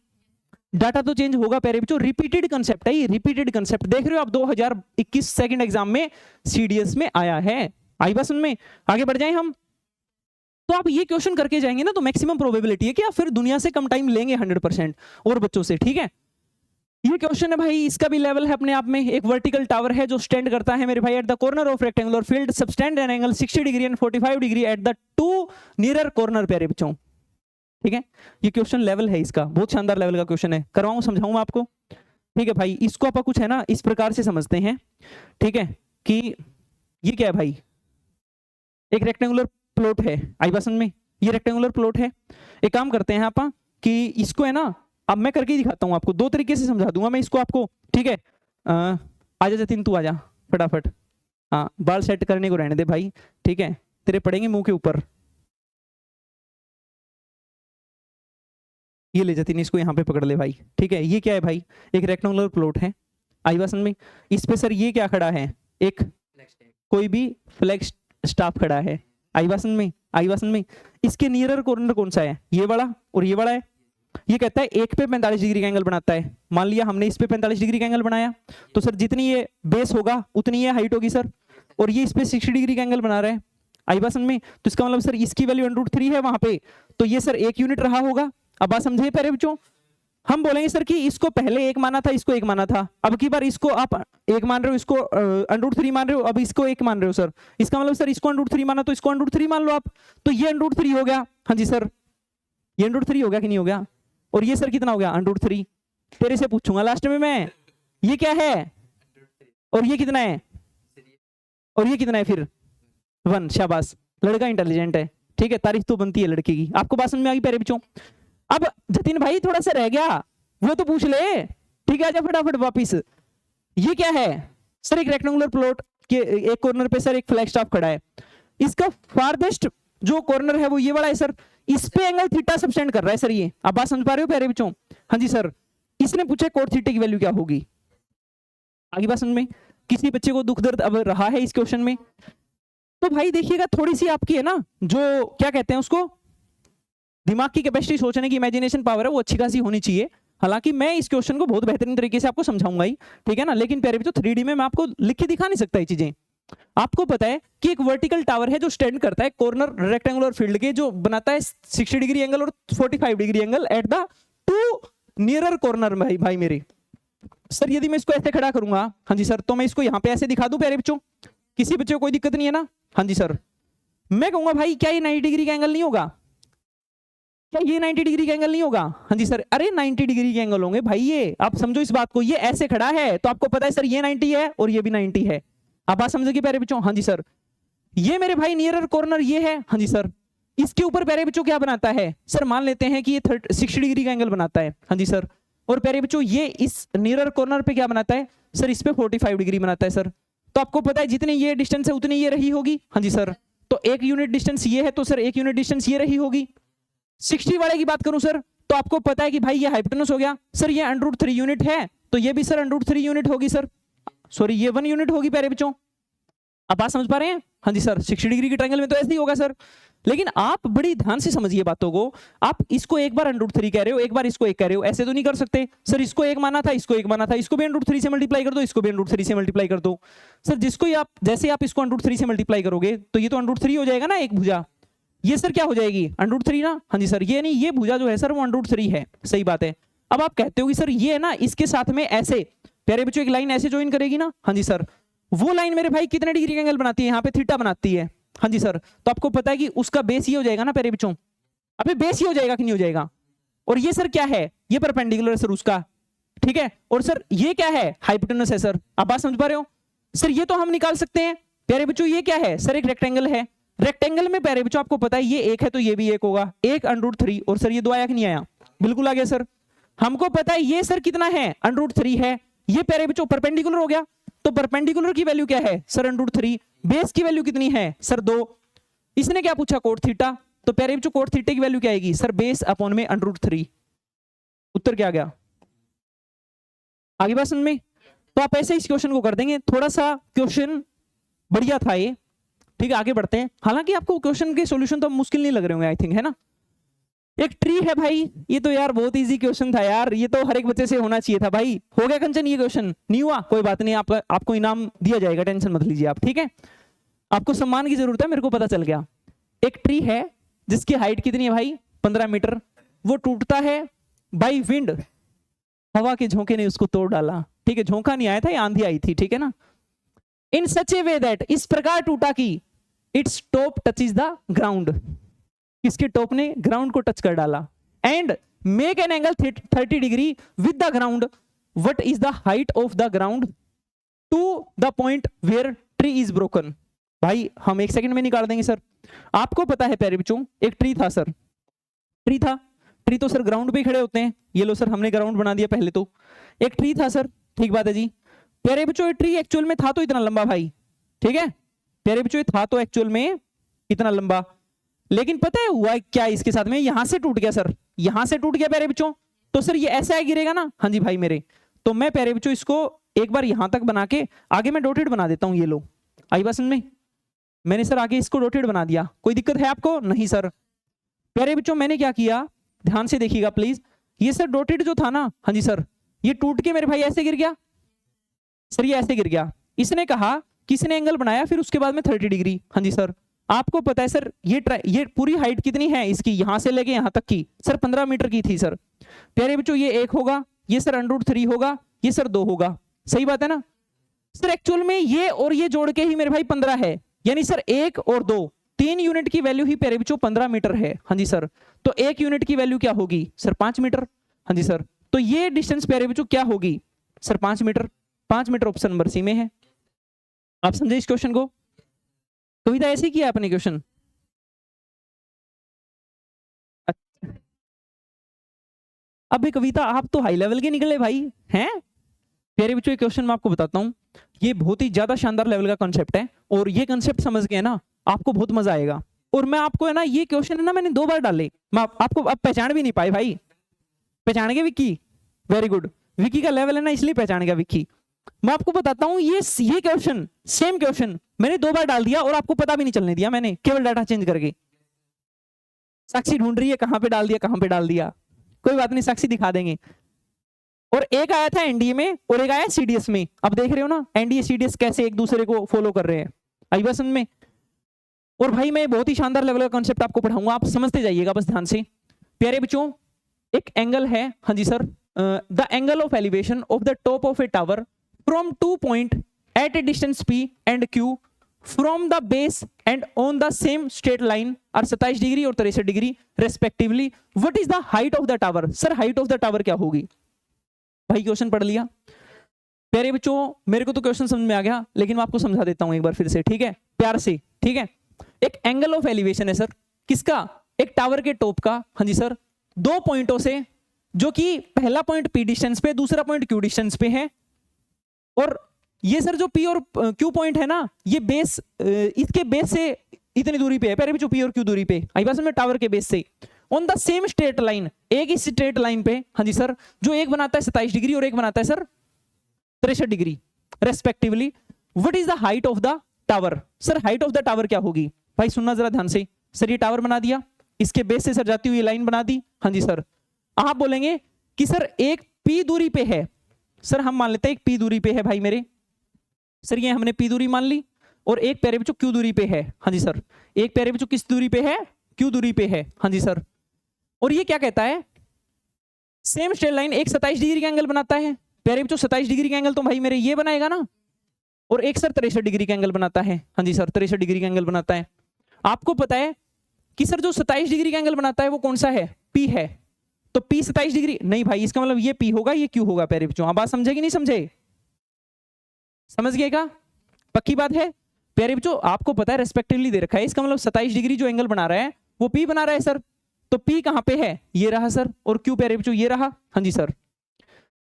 डाटा तो चेंज होगा प्यारे बच्चों, रिपीटेड कंसेप्ट है ये, रिपीटेड कंसेप्ट। देख रहे हो आप 2021 सेकंड एग्जाम में सीडीएस में आया है। आई बात समझ में? आगे बढ़ जाएं हम। तो आप ये क्वेश्चन करके जाएंगे ना तो मैक्सिमम प्रोबेबिलिटी है कि आप फिर दुनिया से कम टाइम लेंगे 100% और बच्चों से, ठीक है। ये क्वेश्चन है भाई, इसका भी लेवल है अपने आप में। एक वर्टिकल टावर है जो स्टैंड करता है मेरे भाई at the corner of rectangular field, subtend an angle 60 degree and 45 degree at the 2 near corner प्यारे बच्चों, ठीक है। ये क्वेश्चन लेवल है इसका, बहुत शानदार लेवल का क्वेश्चन है। करवाऊं, समझाऊं आपको? ठीक है भाई, इसको आप कुछ है ना इस प्रकार से समझते हैं, ठीक है, कि ये क्या है भाई? एक रेक्टेंगुलर प्लॉट है। आई बात समझ में? ये रेक्टेंगुलर प्लॉट है। एक काम करते हैं आप कि इसको है ना अब मैं करके ही दिखाता हूँ आपको, 2 तरीके से समझा दूंगा मैं इसको आपको, ठीक है। आजा जतिन, तू आजा फटाफट। हाँ, बाल सेट करने को रहने दे भाई, ठीक है, तेरे पड़ेंगे मुंह के ऊपर। ये ले जतिन, इसको यहाँ पे पकड़ ले भाई, ठीक है। ये क्या है भाई, एक रेक्टेंगुलर प्लॉट है, आई बात समझ में। इस पे सर ये क्या खड़ा है, एक कोई भी फ्लैग स्टाफ खड़ा है, आई बात समझ में, आई बात समझ में। इसके नियरर कॉर्नर कौन सा है, ये वाला और ये वाला है। ये कहता है एक पे 45 डिग्री का एंगल बनाता है। मान लिया हमने इस पे 45 डिग्री का एंगल बनाया, तो सर जितनी ये बेस होगा उतनी ये हाइट होगी सर, और ये इस पे 60 डिग्री का एंगल बना रहा है, आई बात समझ में। तो इसका मतलब सर इसकी वैल्यू √3 है वहां पे, तो ये सर 1 यूनिट रहा होगा। अब बात समझे प्यारे बच्चों, हम बोलेंगे सर कि इसको पहले 1 माना था, इसको 1 माना था, अब की बार इसको आप 1 मान रहे हो, इसको √3 मान रहे हो, अब इसको 1 मान रहे हो सर। इसका मतलब सर इसको √3 माना तो इसको √3 मान लो आप, तो ये √3 हो गया। हाँ जी सर, ये √3 हो गया कि नहीं हो गया। और ये सर कितना हो गया, √3। तेरे से पूछूंगा लास्ट में मैं, ये क्या है और ये कितना है और ये कितना है, फिर 1। शाबाश, लड़का इंटेलिजेंट है, ठीक है, तारीफ तो बनती है लड़के की। आपको बात समझ में आ गई प्यारे बच्चों। अब जतिन भाई थोड़ा सा रह गया, वो तो पूछ ले, ठीक है, आजा फटाफट वापिस। ये क्या है सर, एक रेक्टेंगुलर प्लॉट के एक कॉर्नर पे सर एक फ्लैग स्टाफ खड़ा है, इसका फारदेस्ट जो कॉर्नर है वो ये वाला है सर, इस पे एंगल थीटा सबटेंड कर रहा है सर ये। आप बात समझ पा रहे हो प्यारे बच्चों। हाँ जी सर, इसने पूछा कोट थीटा की वैल्यू क्या होगी। आगे बात समझ में, किसी बच्चे को दुख दर्द अब रहा है इस क्वेश्चन में, तो भाई देखिएगा थोड़ी सी आपकी है ना, जो क्या कहते हैं उसको, दिमाग की कैपेसिटी, सोचने की इमेजिनेशन पावर है, वो अच्छी खासी होनी चाहिए। हालांकि मैं इस क्वेश्चन को बहुत बेहतरीन तरीके से आपको समझाऊंगा ही, ठीक है ना, लेकिन प्यारे बच्चों 3D में मैं आपको लिख के दिखा नहीं सकता ये चीजें। आपको पता है कि एक वर्टिकल टावर है जो स्टैंड करता है कॉर्नर रेक्टेंगुलर फील्ड के, जो बनाता है 60 डिग्री एंगल और 45 degree angle at the 2 nearer corner. भाई मेरे सर, यदि मैं इसको ऐसे खड़ा करूंगा, हाँ जी सर, तो मैं इसको यहाँ पे ऐसे दिखा दूं प्यारे बच्चों, किसी बच्चे को कोई दिक्कत नहीं है ना। हाँ जी सर, मैं कहूंगा भाई क्या ये 90 डिग्री का एंगल नहीं होगा, क्या ये 90 डिग्री का एंगल नहीं होगा। हाँ जी सर, अरे 90 डिग्री के एंगल होंगे भाई, ये आप समझो इस बात को, ये ऐसे खड़ा है तो आपको पता है सर ये 90 है और ये भी 90 है। आप बात समझोगे प्यारे बच्चों। हाँ जी सर, ये मेरे भाई नियरर कॉर्नर ये है, हाँ जी सर, इसके ऊपर प्यारे बच्चों क्या बनाता है सर, मान लेते हैं कि ये 60 डिग्री का एंगल बनाता है, हाँ जी सर। और प्यारे बच्चों ये इस नियरर कॉर्नर पे क्या बनाता है सर, इस पे 45 डिग्री बनाता है सर। तो आपको पता है जितनी ये डिस्टेंस है उतनी ये रही होगी, हाँ जी सर। तो 1 यूनिट डिस्टेंस ये है, तो सर 1 यूनिट डिस्टेंस ये रही होगी। 60 वाले की बात करूं सर, तो आपको पता है कि भाई ये हाइपोटेनस हो गया सर, ये √3 यूनिट है, तो ये भी सर √3 यूनिट होगी सर, सॉरी ये 1 यूनिट होगी प्यारे बच्चों। आप बात समझ पा रहे हैं। हाँ जी सर, 60 डिग्री के ट्रायंगल में तो ऐसे ही होगा सर। लेकिन आप बड़ी ध्यान से समझिए बातों को, आप इसको एक बार √3 कह रहे हो, एक बार इसको 1 कह रहे हो, ऐसे तो नहीं कर सकते सर। इसको 1 माना था, इसको 1 माना था, इसको भी √3 से मल्टीप्लाई कर दो, इसको भी √3 से मल्टीप्लाई कर दो सर। जिसको आप जैसे आप इसको √3 से मल्टीप्लाई करोगे तो ये तो √3 हो जाएगा ना एक भुजा, ये सर क्या हो जाएगी √3 ना। हाँ जी सर, ये नहीं, ये भुजा जो है सर वो √3 है, सही बात है। अब आप कहते हो कि सर ये है ना, इसके साथ में ऐसे प्यारे बच्चों एक लाइन ऐसे ज्वाइन करेगी ना, हाँ जी सर, वो लाइन मेरे भाई कितने डिग्री का एंगल बनाती है, यहाँ पे थीटा बनाती है, हाँ जी सर। तो आपको पता है कि उसका बेस ये हो जाएगा ना प्यारे बच्चों, अबे बेस ये हो जाएगा कि नहीं हो जाएगा। और ये सर क्या है, ये परपेंडिकुलर है सर उसका, ठीक है। और सर ये क्या है, हाइपोटेनस है सर। आप बात समझ पा रहे हो सर, ये तो हम निकाल सकते हैं प्यारे बच्चों। ये क्या है सर, एक रेक्टेंगल है, रेक्टेंगल में प्यारे बच्चों आपको पता है ये 1 है तो ये भी 1 होगा, 1 √3। और सर ये 2 आया कि नहीं आया, बिल्कुल आ गया सर। हमको पता है ये सर कितना है, √3 है, ये प्यारे बच्चों परपेंडिकुलर हो गया, तो परपेंडिकुलर की वैल्यू क्या है सर √3, बेस की वैल्यू कितनी है सर 2। इसने क्या पूछा, कोट थीटा, तो प्यारे बच्चों कोट थीटा की वैल्यू क्या आएगी सर, बेस अपॉन में √3। उत्तर क्या आ गया, आगे बात समझ में। तो आप ऐसे इस क्वेश्चन को कर देंगे, थोड़ा सा क्वेश्चन बढ़िया था ये, ठीक है। आगे बढ़ते हैं, हालांकि आपको क्वेश्चन के सॉल्यूशन तो मुश्किल नहीं लग रहे होंगे आई थिंक, है ना। एक ट्री है भाई, ये तो यार बहुत इजी क्वेश्चन था यार, ये तो हर एक बच्चे से होना चाहिए था भाई। हो गया कंचन, ये क्वेश्चन नहीं हुआ कोई बात नहीं, आपको इनाम दिया जाएगा, टेंशन मत लीजिए आप, ठीक है। आपको सम्मान की जरूरत है, मेरे को पता चल गया। एक ट्री है जिसकी हाइट कितनी है भाई 15 मीटर, वो टूटता है बाई विंड, हवा के झोंके ने उसको तोड़ डाला, ठीक है। झोंका नहीं आया था, ये आंधी आई थी, ठीक है ना। इन सच ए वे दैट, इस प्रकार टूटा कि its top touches the ground, इसके टॉप ने ग्राउंड को टच कर डाला। And make an angle 30 degree with the ground, what is the height of the ground to the point where tree is broken. भाई हम 1 सेकंड में निकाल देंगे सर। आपको पता है प्यारे बच्चों, एक ट्री था सर, ट्री था, ट्री तो सर ग्राउंड पे ही खड़े होते हैं, ये लो सर हमने ग्राउंड बना दिया पहले तो। एक ट्री था सर, ठीक बात है जी। प्यारे बच्चों ये ट्री एक्चुअल में था तो इतना लंबा भाई, ठीक है प्यारे बच्चों, ये था तो एक्चुअल में इतना लंबा, लेकिन पता है हुआ क्या इसके साथ में, यहां से टूट गया सर, यहां से टूट गया प्यारे बच्चों। तो सर ये ऐसा गिरेगा ना, हाँ जी भाई मेरे। तो मैं प्यारे बच्चों इसको एक बार यहां तक बना के आगे मैं डॉटेड बना देता हूं, ये लो आई बात समझ में। मैंने सर आगे इसको डॉटेड बना दिया, कोई दिक्कत है आपको? नहीं सर। प्यारे बच्चों मैंने क्या किया, ध्यान से देखिएगा प्लीज, ये सर डॉटेड जो था ना, हाँ जी सर, ये टूट के मेरे भाई ऐसे गिर गया सर, ये ऐसे गिर गया। इसने कहा, किसने एंगल बनाया फिर उसके बाद में 30 डिग्री, हाँ जी सर। आपको पता है सर ये पूरी हाइट कितनी है इसकी, यहां से लेके यहां तक की सर 15 मीटर की थी सर। प्यारे बच्चों ये 1 होगा, ये सर √3 होगा, ये सर 2 होगा, सही बात है ना सर। एक्चुअल में ये और ये जोड़ के ही मेरे भाई 15 है, यानी सर 1 और 2 3 यूनिट की वैल्यू ही प्यारे बच्चों 15 मीटर है, हाँ जी सर। तो 1 यूनिट की वैल्यू क्या होगी सर 5 मीटर, हाँ जी सर। तो ये डिस्टेंस प्यारे बच्चों क्या होगी sir 5 metre. 5 metre option number C में है। आप समझे इस क्वेश्चन को? कविता ऐसे किया आपने क्वेश्चन? अच्छा। अब कविता आप तो हाई लेवल के निकले भाई हैं। प्यारे बच्चों क्वेश्चन मैं आपको बताता हूं, ये बहुत ही ज्यादा शानदार लेवल का कॉन्सेप्ट है, और ये कॉन्सेप्ट समझ के ना आपको बहुत मजा आएगा। और मैं आपको है ना ये क्वेश्चन है ना मैंने 2 बार डाले, मैं आपको अब पहचान भी नहीं पाए भाई। पहचान गए विक्की? वेरी गुड, विक्की का लेवल है ना इसलिए पहचान गया विक्की। मैं आपको बताता हूं ये क्वेश्चन सेम क्वेश्चन मैंने 2 बार डाल दिया और आपको पता भी नहीं चलने दिया मैंने, केवल डाटा चेंज करके। साक्षी ढूंढ रही है कहां पे डाल दिया, कहां पे डाल दिया, कोई बात नहीं साक्षी दिखा देंगे। और एक आया था एनडीए में और एक आया सीडीएस में। अब देख रहे हो ना एनडीए सीडीएस कैसे एक दूसरे को फॉलो कर रहे हैं, आई बात समझ में। और भाई मैं बहुत ही शानदार लेवल का कॉन्सेप्ट आपको पढ़ाऊंगा, आप समझते जाइएगा बस ध्यान से। प्यारे बच्चों एक एंगल है, हाँ जी sir, the angle of elevation of the top of a tower from 2 point at a distance P and Q from the base and on the same straight line are 27 degree और 63 degree respectively. What is the height of the tower? Sir height of the tower क्या होगी भाई? Question पढ़ लिया प्यारे बच्चों, मेरे को तो क्वेश्चन समझ में आ गया, लेकिन मैं आपको समझा देता हूं एक बार फिर से, ठीक है प्यार से, ठीक है। एक एंगल ऑफ एलिवेशन है सर, किसका? एक टावर के टॉप का, हाँ जी सर, 2 पॉइंटों से, जो कि पहला पॉइंट P डिस्टेंस पे, दूसरा पॉइंट Q डिस्टेंस पे है। और ये सर जो P और Q पॉइंट है ना, ये बेस, इसके बेस से इतनी दूरी पे है प्यारे बच्चों, P और Q दूरी पे, आई बात समझ में, टावर के बेस से on the same straight line, एक ही स्ट्रेट लाइन पे, हाँ जी सर, जो एक बनाता है 27 डिग्री और एक बनाता है sir 63 degree respectively. What is the height of the tower? Sir height of the tower क्या होगी भाई? सुनना जरा ध्यान से। सर ये टावर बना दिया, इसके बेस से सर जाती हुई लाइन बना दी, हाँ जी सर। आप बोलेंगे कि सर एक P दूरी पे है, सर हम मान लेते हैं एक P दूरी पे है भाई मेरे, सर ये हमने P दूरी मान ली, और एक प्यारे बच्चों Q दूरी पे है, हाँ जी सर। एक प्यारे बच्चों किस दूरी पे है? Q दूरी पे है, हाँ जी सर। और ये क्या कहता है? सेम स्ट्रेट लाइन एक 27 डिग्री का एंगल बनाता है प्यारे बच्चों, 27 डिग्री का एंगल तो भाई मेरे ये बनाएगा ना, और एक सर 63 डिग्री का एंगल बनाता है, हाँ जी सर 63 डिग्री का एंगल बनाता है। आपको पता है कि सर जो 27 डिग्री का एंगल बनाता है वो कौन सा है? P है। तो P 27 डिग्री नहीं भाई, इसका मतलब ये P होगा, ये Q होगा प्यारे बच्चों। आप बात समझे कि नहीं समझे? समझ गए का? पक्की बात है प्यारे बच्चों। आपको पता है रेस्पेक्टिवली दे रखा है, इसका मतलब 27 डिग्री जो एंगल बना रहा है वो P बना रहा है सर। तो P कहां पे है? ये रहा सर, और Q प्यारे बच्चों ये रहा, हाँ जी सर।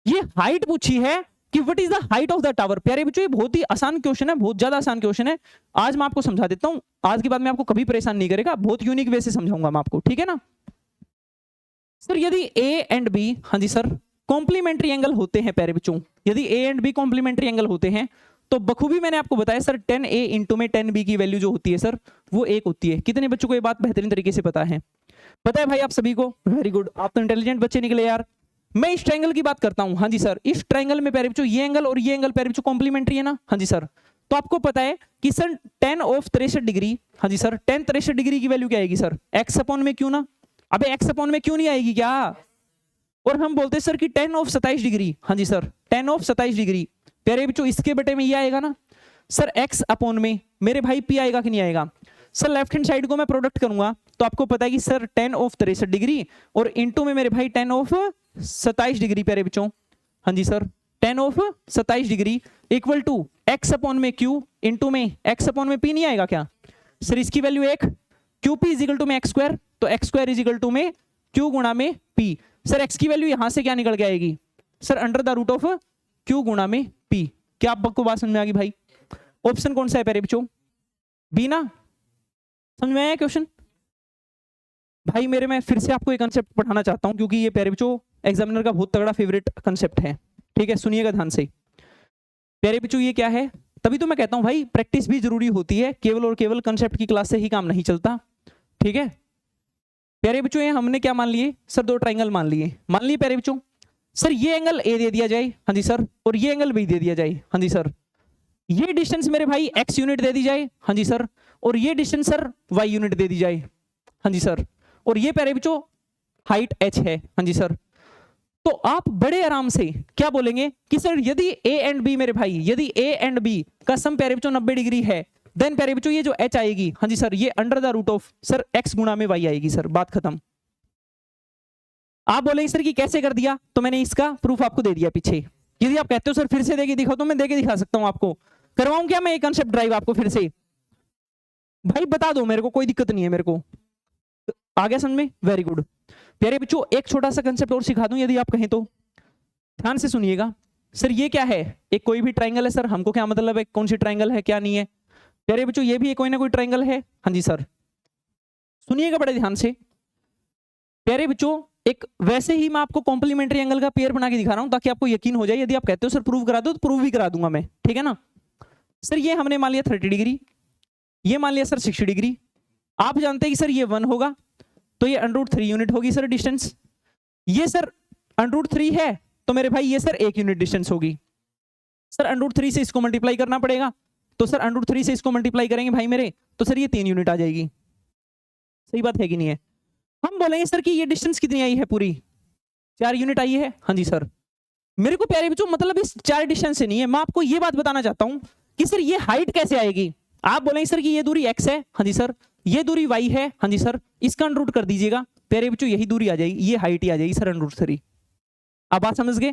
ये हाइट पूछी है कि what is the height of the tower. प्यारे बच्चों ये बहुत ही आसान क्वेश्चन है, बहुत ज्यादा आसान क्वेश्चन है। आज मैं आपको समझा देता हूं, आज के बाद मैं आपको कभी परेशान नहीं करेगा, बहुत यूनिक वे से समझाऊंगा मैं आपको, ठीक है ना सर। यदि A एंड B, हाँ जी सर, कॉम्प्लीमेंट्री एंगल होते हैं प्यारे बच्चों, यदि A and B complementary angle होते हैं तो बखूबी मैंने आपको बताया सर 10A इंटू में 10B की वैल्यू जो होती है सर वो 1 होती है। कितने बच्चों को ये बात बेहतरीन तरीके से पता है? पता है भाई आप सभी को? वेरी गुड, आप तो इंटेलिजेंट बच्चे निकले यार। मैं इस ट्रायंगल की बात करता हूं, हाँ जी सर। इस ट्रायंगल में प्यारे बच्चों ये एंगल और ये एंगल प्यारे बच्चों कॉम्प्लीमेंट्री है ना, हाँ जी सर। तो आपको पता है कि सर tan ऑफ 63 डिग्री, हाँ जी सर, tan 63 डिग्री की वैल्यू क्या आएगी सर? x अपॉन में क्यों ना। अबे x अपॉन में क्यों नहीं आएगी क्या? और हम बोलते हैं सर कि tan ऑफ 27 डिग्री, हाँ जी सर, tan ऑफ 27 डिग्री प्यारे बच्चों इसके बटे में ये आएगा ना सर, x अपॉन में मेरे भाई P आएगा कि नहीं आएगा सर? लेफ्ट हैंड साइड को मैं प्रोडक्ट करूंगा तो आपको पता है कि सर tan ऑफ 63 डिग्री और इंटू में मेरे भाई tan ऑफ 27 डिग्री प्यारे बच्चों, हाँ जी sir, tan of 27 degree equal to x upon में q इंटू में x अपॉन में p नहीं आएगा क्या सर? इसकी value 1, QP is equal to में x स्क्वायर, तो x square is equal to में Q गुणा में P। सर x की वैल्यू यहां से क्या निकल के आएगी sir, under the root of Q गुणा में P। क्या आपको बात समझ में आ गई भाई? ऑप्शन कौन सा है प्यारे बच्चों? बी ना? समझ में आया क्वेश्चन? भाई मेरे मैं फिर से आपको एक कंसेप्ट पढ़ाना चाहता हूं क्योंकि ये प्यारे बच्चों एग्जामिनर का बहुत तगड़ा फेवरेट कंसेप्ट है, ठीक है? सुनिएगा ध्यान से। प्यारे बच्चों ये क्या है, तभी तो मैं कहता हूं भाई प्रैक्टिस भी जरूरी होती है, केवल और केवल कंसेप्ट की क्लास से ही काम नहीं चलता, ठीक है? प्यारे बच्चों ये हमने क्या मान लिए सर, दो ट्राइंगल मान लिए प्यारे बच्चों। सर ये एंगल ए दे दिया जाए, हाँ जी सर, और ये एंगल बी दे दिया जाए, हाँ जी सर। ये डिस्टेंस मेरे भाई x यूनिट दे दी जाए, हाँ जी सर, और ये डिस्टेंस सर y यूनिट दे दी जाए, हाँ जी सर, और ये प्यारे बच्चों हाइट h है, हाँ जी सर। तो आप बड़े आराम से क्या बोलेंगे कि सर यदि a एंड b मेरे भाई, यदि a एंड b का सम प्यारे बच्चों 90 डिग्री है, देन प्यारे बच्चों ये जो h आएगी, हाँ जी सर, ये under the root of sir x गुणा में y आएगी सर, बात खत्म। आप बोलेंगे सर कि कैसे कर दिया, तो मैंने इसका प्रूफ आपको दे दिया पीछे। यदि आप कहते हो सर फिर से देके दिखाओ, तो मैं देके दिखा सकता हूं आपको। करवाऊं क्या मैं ये कंसेप्ट ड्राइव आपको फिर से? भाई बता दो मेरे को, कोई दिक्कत नहीं है मेरे को। आ गया समझ में? Very good. प्यारे बच्चों एक छोटा सा कंसेप्ट और सिखा दूं यदि आप कहें तो, ध्यान से सुनिएगा। सर ये क्या है, एक कोई भी ट्राइंगल है सर, हमको क्या मतलब है कौन सी ट्राइंगल है क्या नहीं है? प्यारे बच्चों ये भी कोई ना कोई ट्राइंगल है, हाँ जी सर। सुनिएगा बड़े ध्यान से प्यारे बच्चों, एक वैसे ही मैं आपको कॉम्प्लीमेंट्री एंगल का पेयर बना के दिखा रहा हूं ताकि आपको यकीन हो जाए। यदि आप कहते हो सर प्रूव करा दो, तो प्रूव भी करा दूंगा मैं, ठीक है ना? सर ये हमने मान लिया 30 डिग्री, ये मान लिया सर 60 डिग्री। आप जानते हैं कि सर ये 1 होगा, तो ये √3 यूनिट होगी सर डिस्टेंस। ये सर √3 है, तो मेरे भाई ये सर 1 यूनिट डिस्टेंस होगी। सर √3 से इसको मल्टीप्लाई करना पड़ेगा, तो सर √3 से इसको मल्टीप्लाई करेंगे भाई मेरे, तो सर ये 3 यूनिट आ जाएगी। सही बात है कि नहीं है? हम बोलेंगे सर कि ये डिस्टेंस कितनी आई है, पूरी 4 यूनिट आई है, हाँ जी सर। मेरे को प्यारे बच्चों मतलब इस 4 डिस्टेंस से नहीं है, मैं आपको ये बात बताना चाहता हूं कि सर ये हाइट कैसे आएगी। आप बोलेंगे सर कि ये दूरी x है, हाँ जी सर, ये दूरी y है, हाँ जी सर, इसका √ कर दीजिएगा, प्यारे बच्चों यही दूरी आ जाएगी, ये हाइट ही आ जाएगी सर √3। आप बात समझ गए?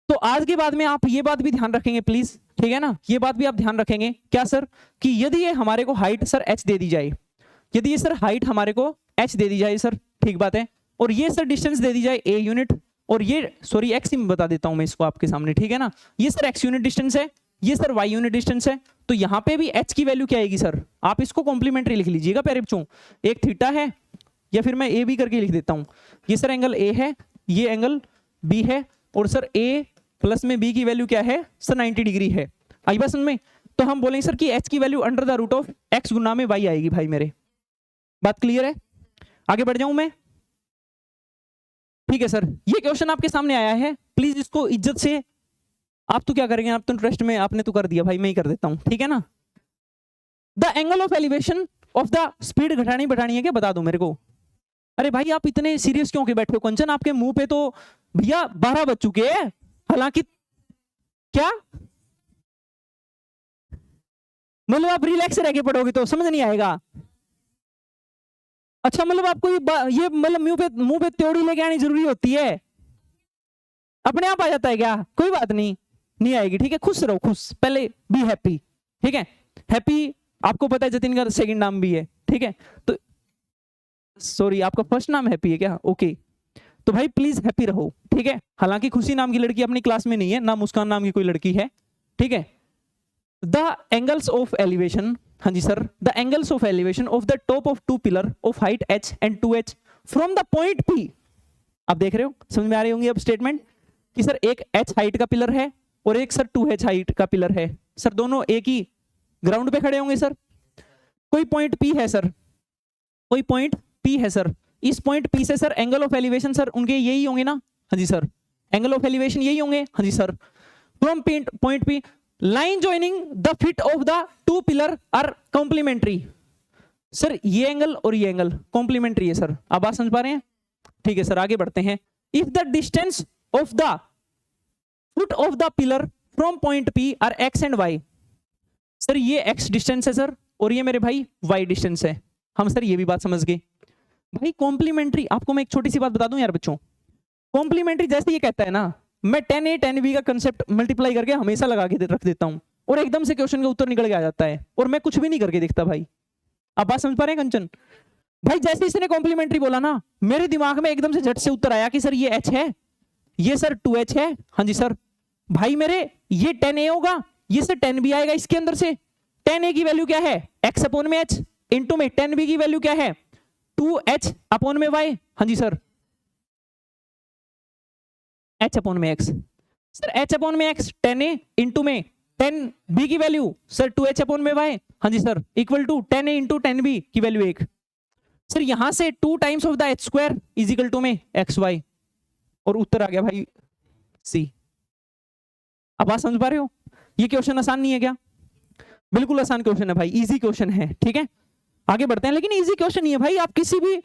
तो आज के बाद में आप ये बात भी ध्यान रखेंगे प्लीज, ठीक है ना? ये बात भी आप ध्यान रखेंगे क्या सर, कि यदि ये हमारे को हाइट सर h दे दी जाए, यदि ये सर हाइट हमारे को h दे दी जाए सर, ठीक बात है, और ये सर डिस्टेंस दे दी जाए a यूनिट, और ये सॉरी x ही बता देता हूं मैं इसको आपके सामने, ठीक है ना? ये सर x यूनिट डिस्टेंस है, ये सर y यूनिट डिस्टेंस है, तो यहां पे भी h की वैल्यू क्या आएगी सर? आप इसको कॉम्प्लीमेंट्री लिख लीजिएगा प्यारे बच्चों। एक थीटा है, या फिर मैं a b करके लिख देता हूं। ये सर एंगल a है, ये एंगल b है, और सर a प्लस में b की वैल्यू क्या है सर? 90 डिग्री है। आई बात समझ में? तो हम बोलेंगे सर कि h की value under the root of x गुना में y आएगी भाई मेरे। बात क्लियर है? आगे बढ़ जाऊं मैं? ठीक है सर, ये क्वेश्चन आपके सामने आया है, प्लीज इसको इज्जत से, आप तो क्या करेंगे, आप तो इंटरेस्ट में आपने तो कर दिया भाई, मैं ही कर देता हूं, ठीक है ना? The angle of elevation of the speed घटानी बढ़ानी है क्या, बता दो मेरे को। अरे भाई आप इतने सीरियस क्यों के बैठे हो कंचन? आपके मुंह पे तो भैया 12 बज चुके हैं, हालांकि क्या मतलब आप रिलैक्स रह के पढ़ोगे तो समझ नहीं आएगा। अच्छा मतलब आपको ये मतलब मुंह पे त्योड़ी लेके आनी जरूरी होती है? अपने आप आ जाता है क्या? कोई बात नहीं, नहीं आएगी, ठीक है? खुश रहो, खुश, पहले बी हैप्पी, ठीक है? हैप्पी आपको पता है जतिन का सेकंड नाम भी है, ठीक है? तो सॉरी आपका फर्स्ट नाम हैप्पी है क्या? ओके, तो भाई प्लीज हैप्पी रहो, ठीक है? हालांकि खुशी नाम की लड़की अपनी क्लास में नहीं है ना, मुस्कान नाम की कोई लड़की है, ठीक है? द एंगल्स ऑफ एलिवेशन, हाँ जी sir, the angles of elevation of the top of 2 pillar of height h and 2h from the point P। आप देख रहे हो, समझ में आ रही होंगी अब स्टेटमेंट कि सर एक h हाइट का पिलर है और एक सर 2h हाइट का पिलर है, सर दोनों एक ही ग्राउंड पे खड़े होंगे सर। कोई पॉइंट P है सर, कोई पॉइंट P है सर, इस पॉइंट P से sir angle of elevation sir उनके यही होंगे ना, हाँ जी सर, एंगल ऑफ एलिवेशन यही होंगे, हाँ जी sir. From point P line joining the feet of the 2 pillar are complementary. Sir ये एंगल और ये एंगल कॉम्प्लीमेंट्री है सर, आप बात समझ पा रहे हैं? ठीक है सर, आगे बढ़ते हैं। If the distance of the foot of the pillar from point P are x and y। Sir ये x डिस्टेंस है सर, और ये मेरे भाई y डिस्टेंस है। हम सर ये भी बात समझ गए भाई। कॉम्प्लीमेंट्री, आपको मैं एक छोटी सी बात बता दूं यार बच्चों, कॉम्प्लीमेंट्री जैसे ये कहता है ना, मैं 10a 10b का कंसेप्ट मल्टीप्लाई करके हमेशा लगा के रख देता हूं, और एकदम से क्वेश्चन का उत्तर निकल के आ जाता है, और मैं कुछ भी नहीं करके दिखता भाई। आप बात समझ पा रहे हैं कंचन? भाई जैसे इसने कॉम्प्लीमेंट्री बोला ना, मेरे दिमाग में एकदम से झट से उत्तर आया कि सर ये H है, ये सर 2H है, हाँ जी सर। भाई मेरे ये 10A होगा, ये सर 10B आएगा इसके अंदर से। 10A की वैल्यू क्या है, x अपॉन में h, इंटू में 10B की वैल्यू क्या है, 2h अपॉन में y, हाँ जी सर, h अपॉन में x। सर h अपॉन में x 10A इंटू में 10B की वैल्यू सर 2h अपॉन में y, हाँ जी सर, इक्वल टू 10A इंटू 10B की वैल्यू 1। सर यहां से 2 times of the h square is equal to में xy, और उत्तर आ गया भाई C। अब बात समझ पा रहे हो, ये क्वेश्चन आसान नहीं है क्या? बिल्कुल आसान क्वेश्चन है भाई, इजी क्वेश्चन है, ठीक है। आगे बढ़ते हैं, लेकिन इजी क्वेश्चन नहीं है भाई। आप किसी भी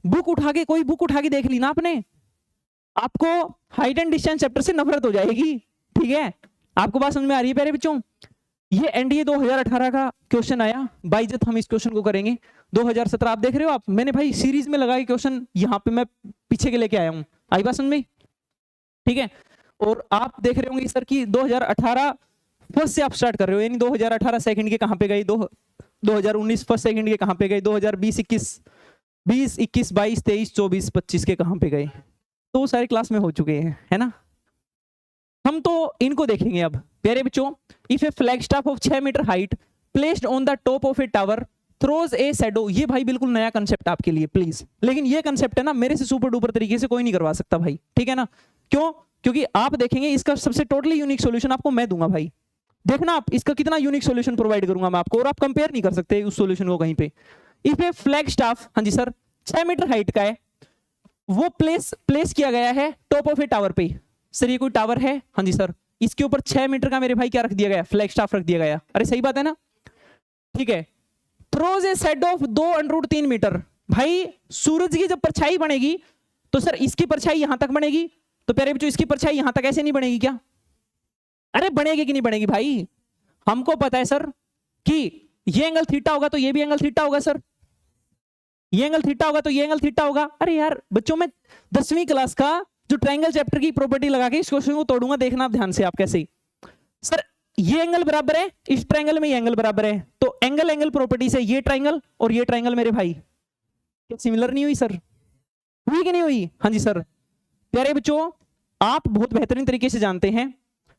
बुक उठा के, कोई बुक उठा के देख ली ना आपने, आपको हाइट एंड डिस्टेंस चैप्टर से नफरत हो जाएगी, ठीक है। आपको बात समझ में आ रही है प्यारे बच्चों? ये एनडीए 2018 का क्वेश्चन आया, बाइज्जत हम इस क्वेश्चन को करेंगे। 2017 आप देख रहे हो, आप मैंने भाई सीरीज में लगाए क्वेश्चन, यहाँ पे मैं पीछे के लेके आया हूँ, आई बात समझ में, ठीक है। और आप देख रहे होंगे सर कि 2018 फर्स्ट से आप स्टार्ट कर रहे हो, यानी 2018 सेकंड के कहां पे गए, 2019 फर्स्ट सेकंड के कहां पे गए, 2020 21 20 21 22 23 24 25 के कहां पे गए, तो सारे क्लास में हो चुके हैं, है ना। हम तो इनको देखेंगे अब प्यारे बच्चों। If a flag staff of 6 metre height placed on the top of a tower throws a shadow, ये भाई बिल्कुल नया कंसेप्ट आपके लिए प्लीज, लेकिन ये कंसेप्ट है ना, मेरे से सुपर डुपर तरीके से कोई नहीं करवा सकता भाई, ठीक है ना। क्यों? क्योंकि आप देखेंगे इसका सबसे टोटली यूनिक सॉल्यूशन आपको मैं दूंगा भाई। देखना आप इसका कितना यूनिक सॉल्यूशन प्रोवाइड करूंगा मैं आपको, और आप कंपेयर नहीं कर सकते उस सॉल्यूशन को कहीं पे। इफ ए फ्लैग स्टाफ, हाँ जी सर, 6 मीटर हाइट का है, वो प्लेस किया गया है टॉप ऑफ ए टावर पे। सर ये कोई टावर है, हाँ जी सर, इसके ऊपर 6 मीटर का मेरे भाई क्या रख दिया गया, फ्लैग स्टाफ रख दिया गया। अरे सही बात है ना, ठीक है। Throws a shadow of 2√3 metre, भाई सूरज की जब परछाई बनेगी तो सर इसकी परछाई यहां तक बनेगी, तो प्यारे बच्चों इसकी परछाई यहां तक ऐसे नहीं बनेगी क्या? अरे बनेगी कि नहीं बनेगी भाई? हमको पता है सर कि ये एंगल थीटा होगा तो ये भी एंगल थीटा होगा सर, ये एंगल थीटा होगा तो ये एंगल थीटा होगा। अरे यार बच्चों, मैं 10वीं क्लास का जो ट्रायंगल चैप्टर की प्रॉपर्टी लगा के इस क्वेश्चन को तोड़ूंगा, देखना आप ध्यान से आप कैसे। सर ये एंगल बराबर है, इस ट्रायंगल में ये एंगल बराबर है, तो एंगल एंगल प्रॉपर्टी से ये ट्रायंगल और ये ट्रायंगल मेरे भाई क्या सिमिलर नहीं हुई सर? हुई कि नहीं हुई? हाँ जी सर। प्यारे बच्चों आप बहुत बेहतरीन तरीके से जानते हैं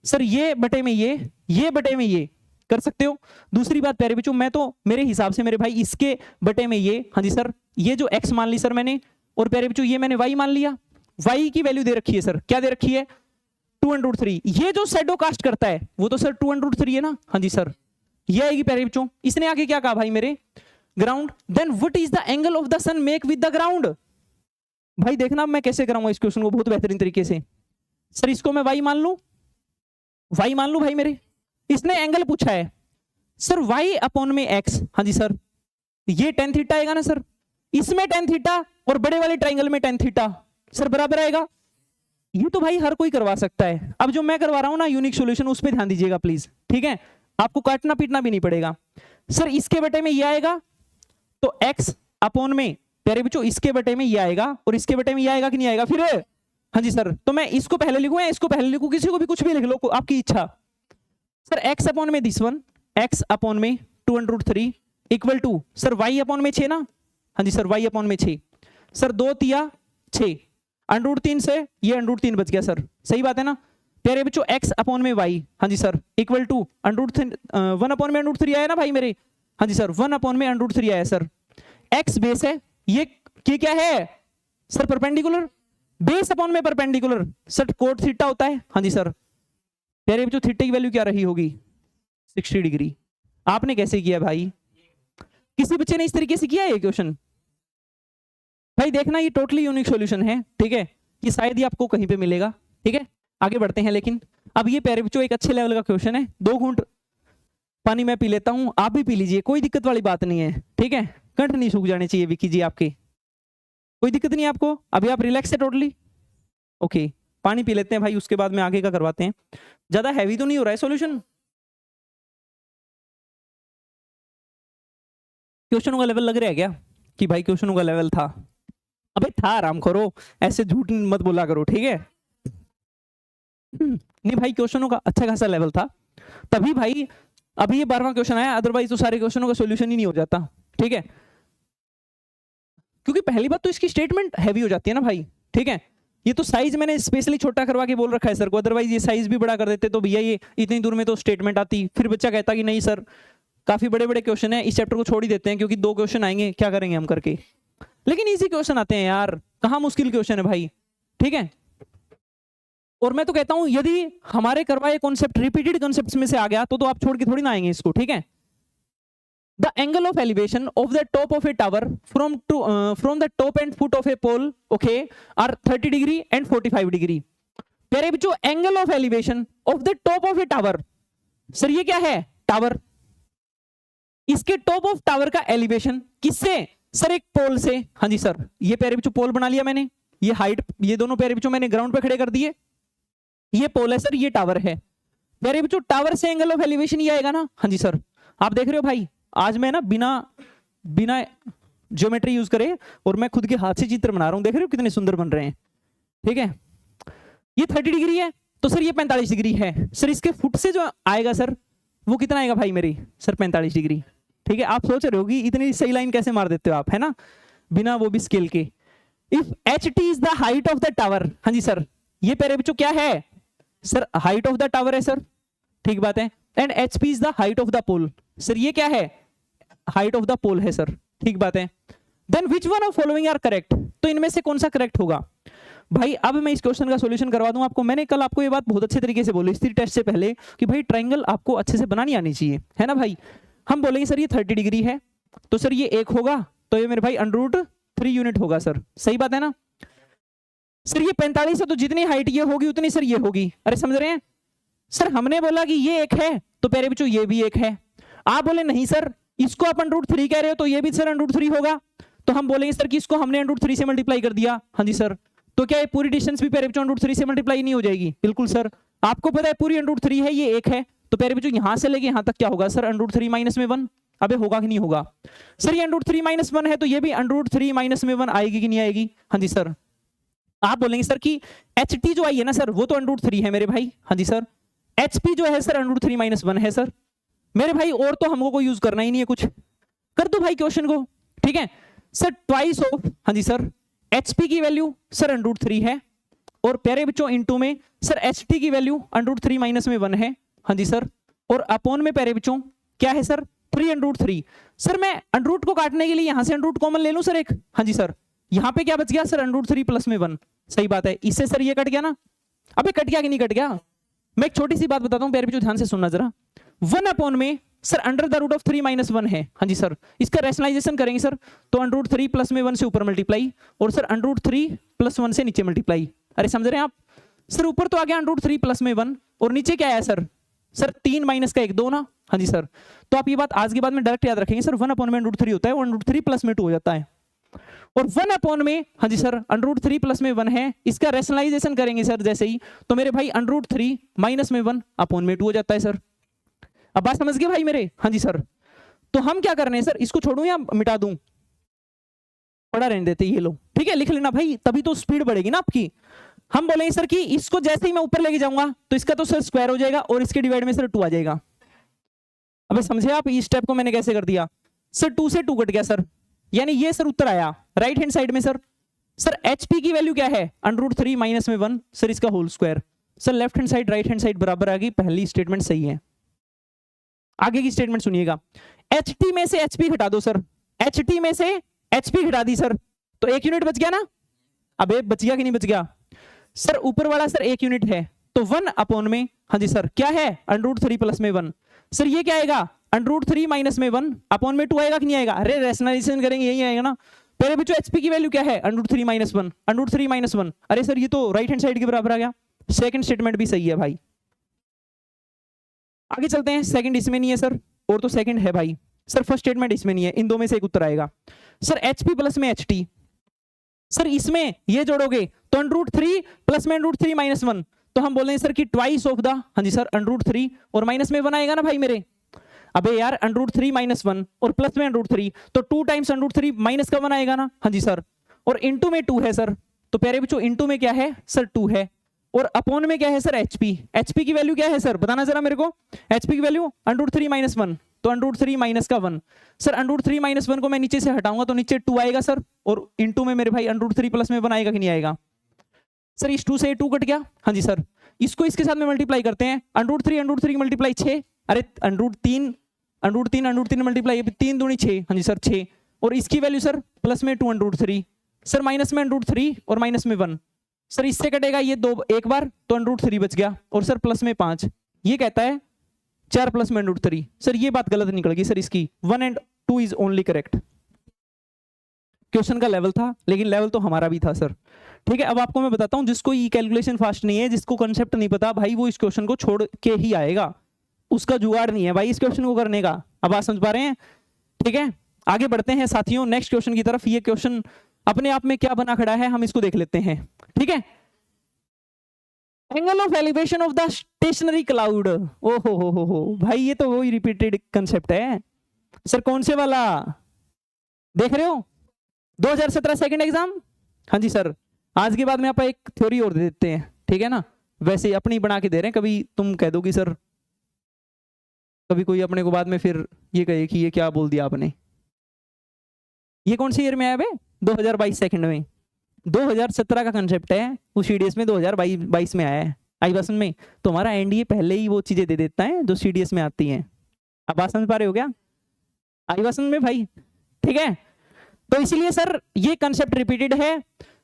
सर, ये बटे में ये बटे में ये कर सकते हो। दूसरी बात प्यारे बच्चों, मैं तो मेरे हिसाब से मेरे भाई इसके बटे में ये, हाँ जी सर, ये जो x मान ली सर मैंने, और प्यारे बच्चों ये मैंने y मान लिया। y की वैल्यू दे रखी है सर, क्या दे रखी है, 2√3। ये जो शैडो कास्ट करता है वो तो सर 2√3 है ना, हाँ जी सर, ये आएगी प्यारे बच्चों। इसने आगे क्या कहा भाई मेरे, ground. Then what is the angle of the sun make with the ground. भाई देखना मैं कैसे कराऊंगा इस क्वेश्चन को बहुत बेहतरीन तरीके से। सर इसको मैं y मान लूं, y मान लूं भाई मेरे, इसने एंगल पूछा है सर y अपॉन में x, हाँ जी सर, ये tan थीटा आएगा ना सर, इसमें tan थीटा और बड़े वाले ट्रायंगल में tan थीटा सर बराबर आएगा। ये तो भाई हर कोई करवा सकता है। अब जो मैं करवा रहा हूं ना यूनिक सॉल्यूशन, उस पर ध्यान दीजिएगा प्लीज, ठीक है। आपको काटना पीटना भी नहीं पड़ेगा। सर इसके बटे में ये आएगा तो x अपॉन में, प्यारे बच्चों इसके बटे में ये आएगा और इसके बटे में ये आएगा कि नहीं आएगा फिर, हाँ जी सर। तो मैं इसको पहले लिखूं या इसको पहले लिखूं, किसी को भी कुछ भी लिख लो, आपकी इच्छा। सर x अपॉन में दिस वन, x अपॉन में 2√3 equal to sir y upon में 6 ना, हाँ जी सर, y अपॉन में 6 सर, 2 तिया 6, √3 से ये √3 बच गया सर, सही बात है ना प्यारे बच्चों। x अपॉन में y, हाँ जी सर, इक्वल टू 1 अपॉन में √3 आया ना भाई मेरे, हाँ जी सर, 1 अपॉन में √3 आया सर। x बेस है, ये क्या है सर, परपेंडिकुलर, बेस अपॉन में परपेंडिकुलर सर कोट थीटा होता है, हाँ जी सर। प्यारे बच्चों थीटा की वैल्यू क्या रही होगी, 60 डिग्री। आपने कैसे किया भाई, किसी बच्चे ने इस तरीके से किया है ये क्वेश्चन? भाई देखना ये टोटली यूनिक सॉल्यूशन है, ठीक है, ये शायद ही आपको कहीं पे मिलेगा, ठीक है। आगे बढ़ते हैं, लेकिन अब ये प्यारे बच्चों एक अच्छे लेवल का क्वेश्चन है। 2 घूंट पानी मैं पी लेता हूं, आप भी पी लीजिए, कोई दिक्कत वाली बात नहीं है, ठीक है। कंठ नहीं सूख जाने चाहिए विकी जी आपके, कोई दिक्कत नहीं है आपको, अभी आप रिलैक्स है टोटली, ओके। पानी पी लेते हैं भाई, उसके बाद में आगे का करवाते हैं। ज्यादा हैवी तो नहीं हो रहा है सॉल्यूशन? क्वेश्चनों का लेवल लग रहा है क्या कि भाई क्वेश्चनों का लेवल था? अबे था, आराम करो, ऐसे झूठ मत बोला करो, ठीक है। नहीं भाई क्वेश्चनों का अच्छा खासा लेवल था, तभी भाई अभी ये 12वां क्वेश्चन आया, अदरवाइज तो सारे क्वेश्चनों का सॉल्यूशन ही नहीं हो जाता, ठीक है। क्योंकि पहली बात तो इसकी स्टेटमेंट हैवी हो जाती है ना भाई, ठीक है। ये तो साइज मैंने स्पेशली छोटा करवा के बोल रखा है सर को, अदरवाइज ये साइज भी बड़ा कर देते तो भैया ये इतनी दूर में तो स्टेटमेंट आती, फिर बच्चा कहता कि नहीं सर काफी बड़े बड़े क्वेश्चन है, इस चैप्टर को छोड़ ही देते हैं क्योंकि 2 क्वेश्चन आएंगे, क्या करेंगे हम करके। लेकिन इजी क्वेश्चन आते हैं यार, कहाँ मुश्किल क्वेश्चन है भाई, ठीक है। और मैं तो कहता हूं यदि हमारे करवाए कॉन्सेप्ट रिपीटेड कॉन्सेप्ट्स में से आ गया तो आप छोड़ के थोड़ी ना आएंगे इसको, ठीक है। The angle of elevation of the top of a tower from the top and foot of a pole, okay, are 30 degree and 45 degree. प्यारे बच्चों, angle of elevation of the top of a tower, sir ये क्या है, tower, इसके top of tower का elevation किससे, sir एक पोल से। हाँ जी सर, ये प्यारे बच्चों पोल बना लिया मैंने, ये हाइट, ये दोनों प्यारे बच्चों मैंने ग्राउंड पे खड़े कर दिए, ये पोल है सर, ये टावर है। प्यारे बच्चों टावर से एंगल ऑफ एलिवेशन ये आएगा ना। हाँ जी सर, आप देख रहे हो भाई आज मैं ना बिना ज्योमेट्री यूज करे और मैं खुद के हाथ से चित्र बना रहा हूं, देख रहे हो कितने सुंदर बन रहे हैं, ठीक है। ये 30 डिग्री है तो सर ये 45 डिग्री है, सर इसके फुट से जो आएगा सर वो कितना आएगा भाई मेरी, सर 45 डिग्री, ठीक है। आप सोच रहे होगी इतनी सही लाइन कैसे मार देते हो आप, है ना, बिना वो भी स्केल के। If H T is the height of the tower, हाँ जी सर, ये प्यारे बच्चों क्या है, sir height of the tower है सर, ठीक बात है। And H P is the height of the pole, sir ये क्या है, हाइट ऑफ द पोल है सर, ठीक बात है। Then which one of following are correct, तो इनमें से कौन सा करेक्ट होगा भाई। अब मैं इस क्वेश्चन का सॉल्यूशन करवा दूं आपको। मैंने कल आपको ये बात बहुत अच्छे तरीके से बोली इस टेस्ट से पहले कि भाई ट्रायंगल आपको अच्छे से बनानी आनी चाहिए, है ना भाई। हम बोलेंगे सर ये 30 डिग्री है तो सर ये 1 होगा, तो ये मेरे भाई √3 यूनिट होगा सर, सही बात है ना। सर ये 45 है तो जितनी हाइट ये होगी उतनी सर ये होगी, अरे समझ रहे हैं सर। हमने बोला कि ये 1 है तो प्यारे बच्चों ये भी 1 है, आप बोले नहीं सर इसको आप √3 कह रहे हो तो ये भी सर √3 होगा, तो हम बोलेंगे सर कि इसको हमने √3 से मल्टीप्लाई कर दिया। हाँ जी सर, तो क्या ये पूरी डिस्टेंस भी प्यारे बच्चों √3 से मल्टीप्लाई नहीं हो जाएगी, बिल्कुल सर। आपको पता है पूरी √3 है, ये 1 है, तो प्यारे बच्चों यहां से लेके यहां तक क्या होगा सर √3 माइनस में 1, अबे होगा कि नहीं होगा सर। ये √3 माइनस 1 है तो ये भी √3 माइनस में 1 आएगी कि नहीं आएगी। हाँ जी सर, आप बोलेंगे सर कि एच टी जो आई है ना सर वो तो √3 है मेरे भाई। हाँ जी सर, एच पी जो है सर √3 माइनस 1 है सर मेरे भाई, और तो हमको कोई यूज करना ही नहीं है, कुछ कर दो भाई क्वेश्चन को, ठीक है सर। ट्वाइस ऑफ, हाँ जी सर, एच पी की वैल्यू सर √3 है, और प्यारे बच्चों इनटू में सर एच टी की वैल्यू √3 माइनस में 1 है। हाँ जी सर, और अपॉन में प्यारे बच्चों क्या है सर 3√3। सर मैं √ को काटने के लिए यहां से √ कॉमन ले लूं सर एक। हाँ जी सर, यहां पे क्या बच गया सर √3 प्लस में 1, सही बात है। इससे सर ये कट गया ना, अबे कट गया कि नहीं कट गया। मैं एक छोटी सी बात बताता हूं प्यारे बच्चों, ध्यान से सुनना जरा। 1 अपॉन में सर √3 माइनस 1 है। हाँ जी सर, इसका रैशनलाइजेशन करेंगे सर तो √3 प्लस में 1 से ऊपर मल्टीप्लाई और सर √3 प्लस 1 से नीचे मल्टीप्लाई। अरे समझ रहे हैं आप सर, ऊपर तो आ गया √3 प्लस में 1 और नीचे क्या है सर 3 माइनस का 1 2 ना। हाँ जी सर, तो आप ये बात आज के बाद में डायरेक्ट याद रखेंगे सर, 1 अपॉन में √3 होता है, 1√3 प्लस में 2 हो जाता है, और 1 अपॉन में हाँ जी सर √3 प्लस में 1 है। इसका रैशनलाइजेशन करेंगे सर जैसे ही, तो मेरे भाई √3 माइनस में 1 अपॉन में 2 हो जाता है सर। अब बात समझ गए भाई मेरे। हाँ जी सर, तो हम क्या कर रहे हैं सर, इसको छोड़ूं या मिटा दूं, पढ़ा रहने देते, ये लो ठीक है, लिख लेना भाई, तभी तो स्पीड बढ़ेगी ना आपकी। हम बोलेंगे सर कि इसको जैसे ही मैं ऊपर लेके जाऊंगा तो इसका तो सर स्क्वायर हो जाएगा और इसके डिवाइड में सर 2 आ जाएगा। अब समझे आप इस स्टेप को मैंने कैसे कर दिया सर, 2 से 2 कट गया सर, यानी ये सर उत्तर आया राइट हैंड साइड में। सर एच पी की वैल्यू क्या है √3 माइनस में 1 सर, इसका whole square. Sir left hand side right hand side बराबर आ गई, पहली स्टेटमेंट सही है। आगे की स्टेटमेंट सुनिएगा, एच टी में से एच पी हटा दो सर, एच टी में से एच पी हटा दी सर तो 1 यूनिट बच गया ना। अब बच गया कि नहीं बच गया सर, ऊपर वाला सर 1 यूनिट है तो 1 अपॉन में हाँ जी सर क्या है √3 प्लस में 1 सर, ये क्या आएगा √3 माइनस में 1 अपॉन में 2 आएगा कि नहीं आएगा। अरे रैशनलाइजेशन करेंगे यही आएगा ना। पहले बच्चों एचपी की वैल्यू क्या है √3 माइनस 1, √3 माइनस 1, अरे सर ये तो राइट हैंड साइड के बराबर आ गया। सेकंड स्टेटमेंट भी सही है भाई। आगे चलते हैं, सेकंड इसमें नहीं है सर, और तो सेकंड है भाई सर, फर्स्ट स्टेटमेंट इसमें नहीं है, इन दो में से एक उत्तर आएगा सर। एचपी प्लस में एचटी सर, इसमें ये जोड़ोगे तो √3 प्लस में √3 माइनस 1, तो हम बोलेंगे सर कि ट्वाइस ऑफ द हाँ जी सर √3 और माइनस में 1 आएगा ना भाई मेरे। अबे यार √3 माइनस 1 और प्लस में √3 तो 2 टाइम्स √3 माइनस का 1 आएगा ना। हाँ जी सर, और इंटू में 2 है सर, तो प्यारे बच्चों इंटू में क्या है सर 2 है, और अपॉन में क्या है सर एचपी। एचपी की वैल्यू क्या है सर बताना जरा मेरे को, एचपी की वैल्यू √3 माइनस 1 तो √3 माइनस का 1। सर √3 माइनस 1 को मैं नीचे से हटाऊंगा तो नीचे 2 आएगा सर, और इनटू में मेरे भाई √3 प्लस में 1 आएगा कि नहीं आएगा? सर इस 2 से 2 कट गया, हाँ जी सर। इसको इसके साथ में मल्टीप्लाई करते हैं, √3 मल्टीप्लाई 6, अरे √3 मल्टीप्लाई 3 दूनी 6, हाँ जी सर 6, और इसकी वैल्यू सर प्लस में 2 √3, सर माइनस में √3 और माइनस में 1। सर इससे कटेगा ये 2 एक बार तो √3 बच गया, और सर प्लस में 5। ये कहता है 4 प्लस में √3। सर ये बात गलत निकल गई सर, इसकी 1 and 2 is only correct. Question का लेवल था, लेकिन लेवल तो हमारा भी था सर। ठीक है, अब आपको मैं बताता हूं, जिसको ये कैलकुलेशन फास्ट नहीं है, जिसको कंसेप्ट नहीं पता भाई, वो इस क्वेश्चन को छोड़ के ही आएगा, उसका जुगाड़ नहीं है भाई इस क्वेश्चन को करने का। अब आप समझ पा रहे हैं? ठीक है, आगे बढ़ते हैं साथियों नेक्स्ट क्वेश्चन की तरफ। ये क्वेश्चन अपने आप में क्या बना खड़ा है, हम इसको देख लेते हैं। ठीक है, angle of elevation of the stationary cloud. ओ हो भाई, ये तो वही रिपीटेड कंसेप्ट है सर। कौन से वाला देख रहे हो? 2017 सेकंड एग्जाम। हाँ जी सर, आज के बाद में आप एक थ्योरी और दे देते हैं, ठीक है ना, वैसे अपनी बना के दे रहे हैं, कभी तुम कह दोगी सर, कभी कोई अपने को बाद में फिर ये कहे कि ये क्या बोल दिया आपने। ये कौन से ईयर में आया बे? 2022 सेकंड में। 2017 का कंसेप्ट है, उस सीडीएस में 2022 में आया है आई बसन में। तो हमारा एनडीए पहले ही वो चीजें दे देता है जो सीडीएस में आती हैं। अब बात समझ पा रहे हो क्या आई बसन में भाई? ठीक है, तो इसीलिए सर ये कंसेप्ट रिपीटेड है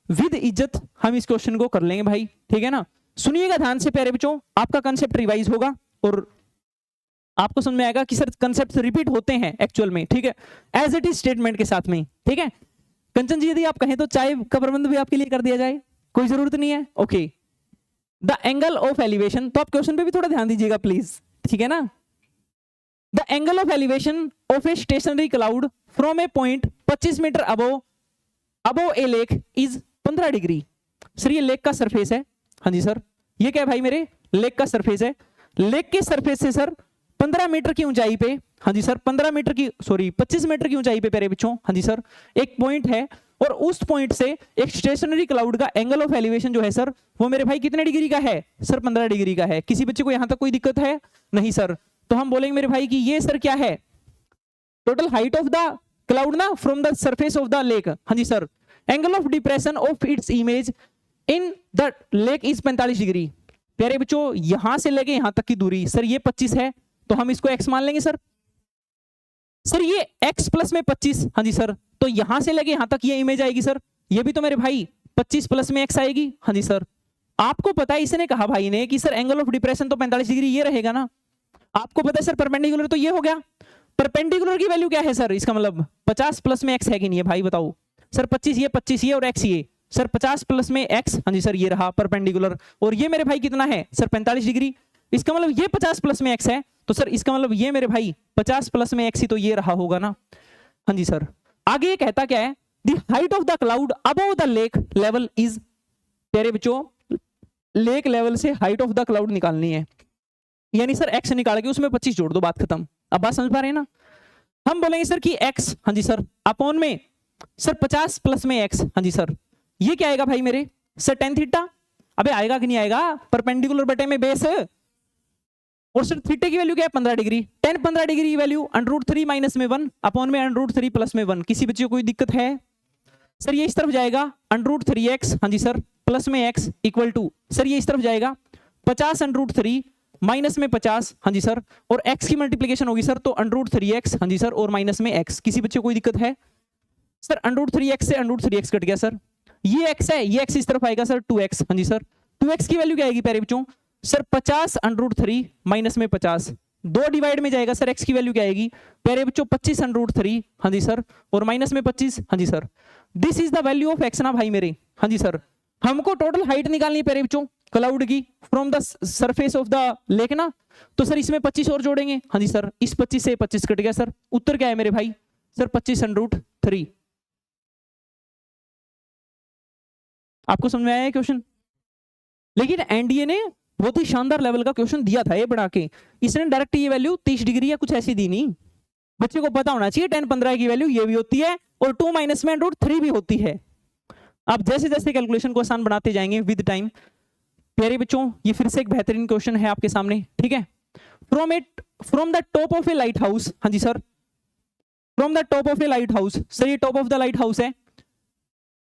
विद इज्जत, हम इस क्वेश्चन को कर लेंगे भाई। ठीक है ना, सुनिएगा ध्यान से प्यारे बच्चों, आपका कंसेप्ट रिवाइज होगा और आपको समझ में आएगा कि सर कंसेप्ट रिपीट होते हैं एक्चुअल में। ठीक है, एज इट इज स्टेटमेंट के साथ में। ठीक है कंचन जी, यदि आप कहें तो चाय का प्रबंध भी आपके लिए कर दिया जाए, कोई जरूरत नहीं है। Okay, the angle of elevation, तो आप क्वेश्चन पे भी थोड़ा ध्यान दीजिएगा प्लीज। ठीक है ना, the angle of elevation of a stationary cloud from a point 25 metre above a lake is 15 degree. Sir ये लेक का सरफेस है, हाँ जी सर, ये क्या है भाई मेरे? लेक का सरफेस है। लेक के सरफेस से सर 15 मीटर की ऊंचाई पे, हाँ जी सर 25 मीटर की ऊंचाई पे प्यारे बच्चों, हाँ जी सर, एक पॉइंट है, और उस पॉइंट से एक स्टेशनरी क्लाउड का एंगल ऑफ एलिवेशन जो है सर, वो मेरे भाई कितने डिग्री का है? सर 15 डिग्री का है। किसी बच्चे को यहां तक कोई दिक्कत है? नहीं सर। तो हम बोलेंगे मेरे भाई कि ये सर क्या है? Total height of the cloud ना from the surface of the lake, हाँ जी sir, angle of depression of its image in the lake is 45 degree. प्यारे बच्चों यहां से लेके यहां तक की दूरी सर ये 25 है, तो हम इसको x मान लेंगे सर। सर ये x प्लस में 25, हाँ जी सर, तो यहां से लेके यहां तक ये इमेज आएगी सर, ये भी तो मेरे भाई 25 प्लस में x आएगी, हाँ जी सर। आपको पता है, इसने कहा भाई ने कि सर एंगल ऑफ डिप्रेशन तो 45 डिग्री ये रहेगा ना। आपको पता है सर परपेंडिकुलर तो ये हो गया, परपेंडिकुलर की वैल्यू क्या है सर? इसका मतलब 50 प्लस में x है कि नहीं है भाई बताओ? सर 25 ये और x ये, सर 50 प्लस में x, हाँ जी सर ये रहा परपेंडिकुलर, और ये मेरे भाई कितना है सर 45 डिग्री। इसका मतलब ये 50 प्लस में x है, तो सर इसका मतलब ये मेरे भाई 50 प्लस में x ही तो ये रहा होगा ना, हाँ जी सर। आगे ये कहता क्या है? The height of the cloud above the lake level is, प्यारे बच्चों लेक लेवल से हाइट ऑफ द क्लाउड निकालनी है, यानी सर x निकाल के उसमें 25 जोड़ दो, बात खत्म। अब बात समझ पा रहे हैं ना? हम बोलेंगे सर कि x, हाँ जी सर, अपॉन में सर 50 प्लस में x, हाँ जी सर, ये क्या आएगा भाई मेरे? Sir tan theta. अबे आएगा कि नहीं आएगा? परपेंडिकुलर बटे में बेस, और सर थीटा की वैल्यू क्या है? 15 डिग्री। tan 15 डिग्री की वैल्यू √3 माइनस में 1 अपॉन में √3 प्लस में 1। किसी बच्चे को कोई दिक्कत है? सर ये इस तरफ जाएगा √3x, हाँ जी सर, प्लस में x इक्वल टू, सर ये इस तरफ जाएगा 50 √3 माइनस में 50, हाँ जी सर, और x की मल्टीप्लीकेशन होगी सर, तो √3x, हाँ जी सर, और माइनस में x। किसी बच्चे को कोई दिक्कत है? सर √3x से √3x कट गया सर, ये x है, ये x इस तरफ आएगा सर 2x, हाँ जी सर, 2x की वैल्यू क्या आएगी प्यारे बच्चों? सर 50 √3 माइनस में 50, 2 डिवाइड में जाएगा सर, x की वैल्यू क्या आएगी प्यारे बच्चों? 25 √3, हाँ जी सर, और माइनस में 25, हाँ जी sir. This is the value of x ना भाई मेरे, हाँ जी सर। हमको टोटल हाइट निकालनी है प्यारे बच्चों क्लाउड की from the surface of the lake ना, तो सर इसमें 25 और जोड़ेंगे, हाँ जी सर, इस 25 से 25 कट गया सर, उत्तर क्या है मेरे भाई? सर 25 √3। आपको समझ में आया है क्वेश्चन? लेकिन एनडीए ने बहुत ही शानदार लेवल का क्वेश्चन दिया था ये बना के, इसने डायरेक्ट ये वैल्यू 30 डिग्री या कुछ ऐसी दी नहीं। बच्चे को पता होना चाहिए tan 15 की वैल्यू ये भी होती है और 2 माइनस में √3 भी होती है। आप जैसे जैसे कैलकुलेशन को आसान बनाते जाएंगे विद टाइम। प्यारे बच्चों ये फिर से एक बेहतरीन क्वेश्चन है आपके सामने, ठीक है। From the top of a lighthouse, हाँ जी sir, from the top of a lighthouse, sir ये top of the lighthouse है,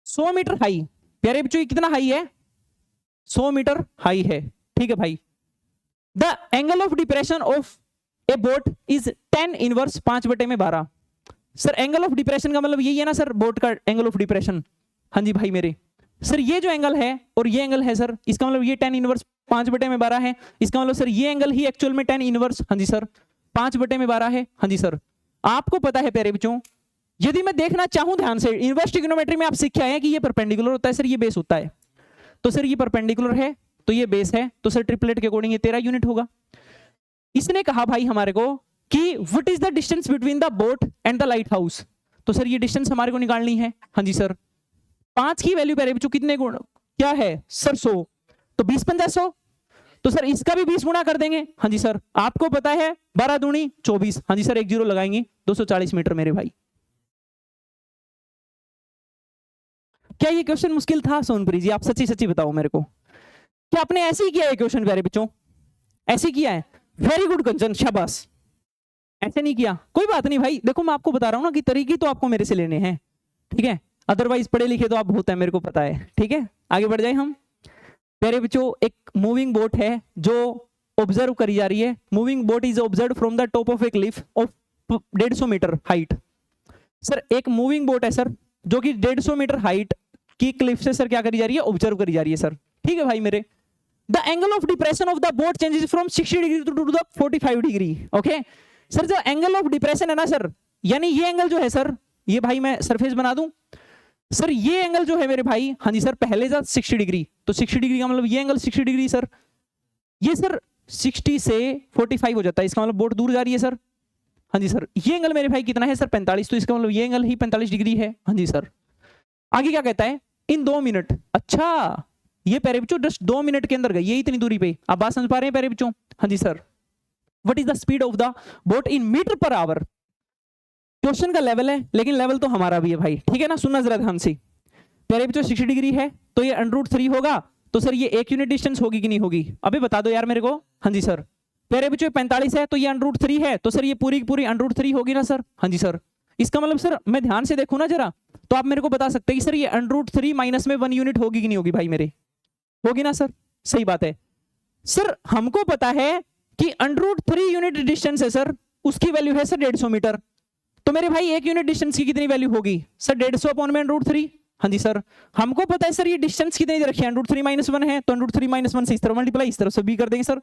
100 मीटर हाई। प्यारे बच्चों ये कितना हाई है, 100 मीटर हाई है, ठीक है भाई। The angle of depression of A boat is 10 inverse 5/12। Sir angle of depression का मतलब यही है ना सर, बोट का एंगल ऑफ डिप्रेशन, हाँ जी भाई मेरे। सर ये जो एंगल है और ये एंगल है सर, इसका मतलब ये 10 इनवर्स 5/12 है, इसका मतलब सर ये एंगल ही एक्चुअल में 10 इनवर्स, हाँ जी सर, 5/12 है, हाँ जी सर। आपको पता है प्यारे बच्चों, यदि मैं देखना चाहूं ध्यान से, इनवर्स ट्रिग्नोमेट्री में आप सीख के आए हैं कि ये परपेंडिकुलर होता है सर, ये बेस होता है, तो सर ये परपेंडिकुलर है तो ये बेस है, तो सर ट्रिपलेट के अकॉर्डिंग ये 13 यूनिट होगा। इसने कहा भाई हमारे को कि what is the distance between the boat and the light house, तो सर ये डिस्टेंस हमारे को निकालनी है, हाँ जी सर। 5 की वैल्यू प्यारे बच्चों कितने गुण क्या है सर, 100, तो 20 पंजा 100, तो सर इसका भी 20 गुणा कर देंगे, हाँ जी सर। आपको पता है 12 दूनी 24, हाँ जी सर, एक जीरो लगाएंगे, 240 मीटर मेरे भाई। क्या ये क्वेश्चन मुश्किल था सोनप्री जी, आप सच्ची सच्ची बताओ मेरे को, क्या आपने ऐसे ही किया है क्वेश्चन प्यारे बच्चों, ऐसे ही किया है? वेरी गुड कंचन, शाबाश। ऐसे नहीं किया, कोई बात नहीं भाई, देखो मैं आपको बता रहा हूं ना कि तरीके तो आपको मेरे से लेने हैं, ठीक है, अदरवाइज पढ़े लिखे तो आप बहुत है, मेरे को पता है, ठीक है। आगे बढ़ जाए हम प्यारे बच्चों। एक मूविंग बोट है जो ऑब्जर्व करी जा रही है, moving boat is observe from the top of a cliff of 150 metre height. Sir एक मूविंग बोट है सर जो कि 150 मीटर हाइट की क्लिफ से सर क्या करी जा रही है, ऑब्जर्व करी जा रही है सर, ठीक है भाई मेरे। The angle of depression of the boat changes from 60 degree to the 45 degree, okay. Sir जो एंगल ऑफ डिप्रेशन है ना सर, यानी ये एंगल जो है सर, ये भाई मैं सरफेस बना दूं सर, ये एंगल जो है मेरे भाई, हाँ जी सर, पहले था 60 डिग्री, तो 60 डिग्री का मतलब ये एंगल 60 डिग्री सर, ये सर 60 से 45 हो जाता है, इसका मतलब बोट दूर जा रही है सर, हाँ जी सर। ये एंगल मेरे भाई कितना है सर, 45, तो इसका मतलब ये एंगल ही 45 डिग्री है, हाँ जी सर। आगे क्या कहता है, इन 2 मिनट, अच्छा ये प्यारे बच्चों जस्ट 2 मिनट के अंदर गई है इतनी दूरी पे, आप बात समझ पा रहे हैं प्यारे बच्चों, हाँ जी sir. What is the speed of the boat in metre per hour, question का लेवल है लेकिन लेवल तो हमारा भी है भाई, ठीक है ना, सुनना जरा ध्यान से। प्यारे बच्चों 60 डिग्री है तो ये √3 होगा, तो सर ये 1 यूनिट डिस्टेंस होगी कि नहीं होगी, अभी बता दो यार मेरे को, हाँ जी सर। प्यारे बच्चों 45 है तो ये √3 है, तो सर ये पूरी की पूरी √3 होगी ना सर, हाँ जी सर। इसका मतलब सर मैं ध्यान से देखूं ना जरा, तो आप मेरे को बता सकते हैं कि सर ये √3 माइनस में 1 यूनिट होगी कि नहीं होगी भाई मेरे, होगी ना सर, सही बात है। सर हमको पता है कि √3 यूनिट डिस्टेंस है सर, उसकी वैल्यू है सर 150 मीटर, तो मेरे भाई 1 यूनिट डिस्टेंस की कितनी वैल्यू होगी सर, 150 अपॉन में √3, हाँ जी सर। हमको पता है सर ये डिस्टेंस कितनी दे रखी है, √3 - 1 है, तो √3 - 1 से इस तरफ मल्टीप्लाई, इस तरफ से भी कर देंगे सर,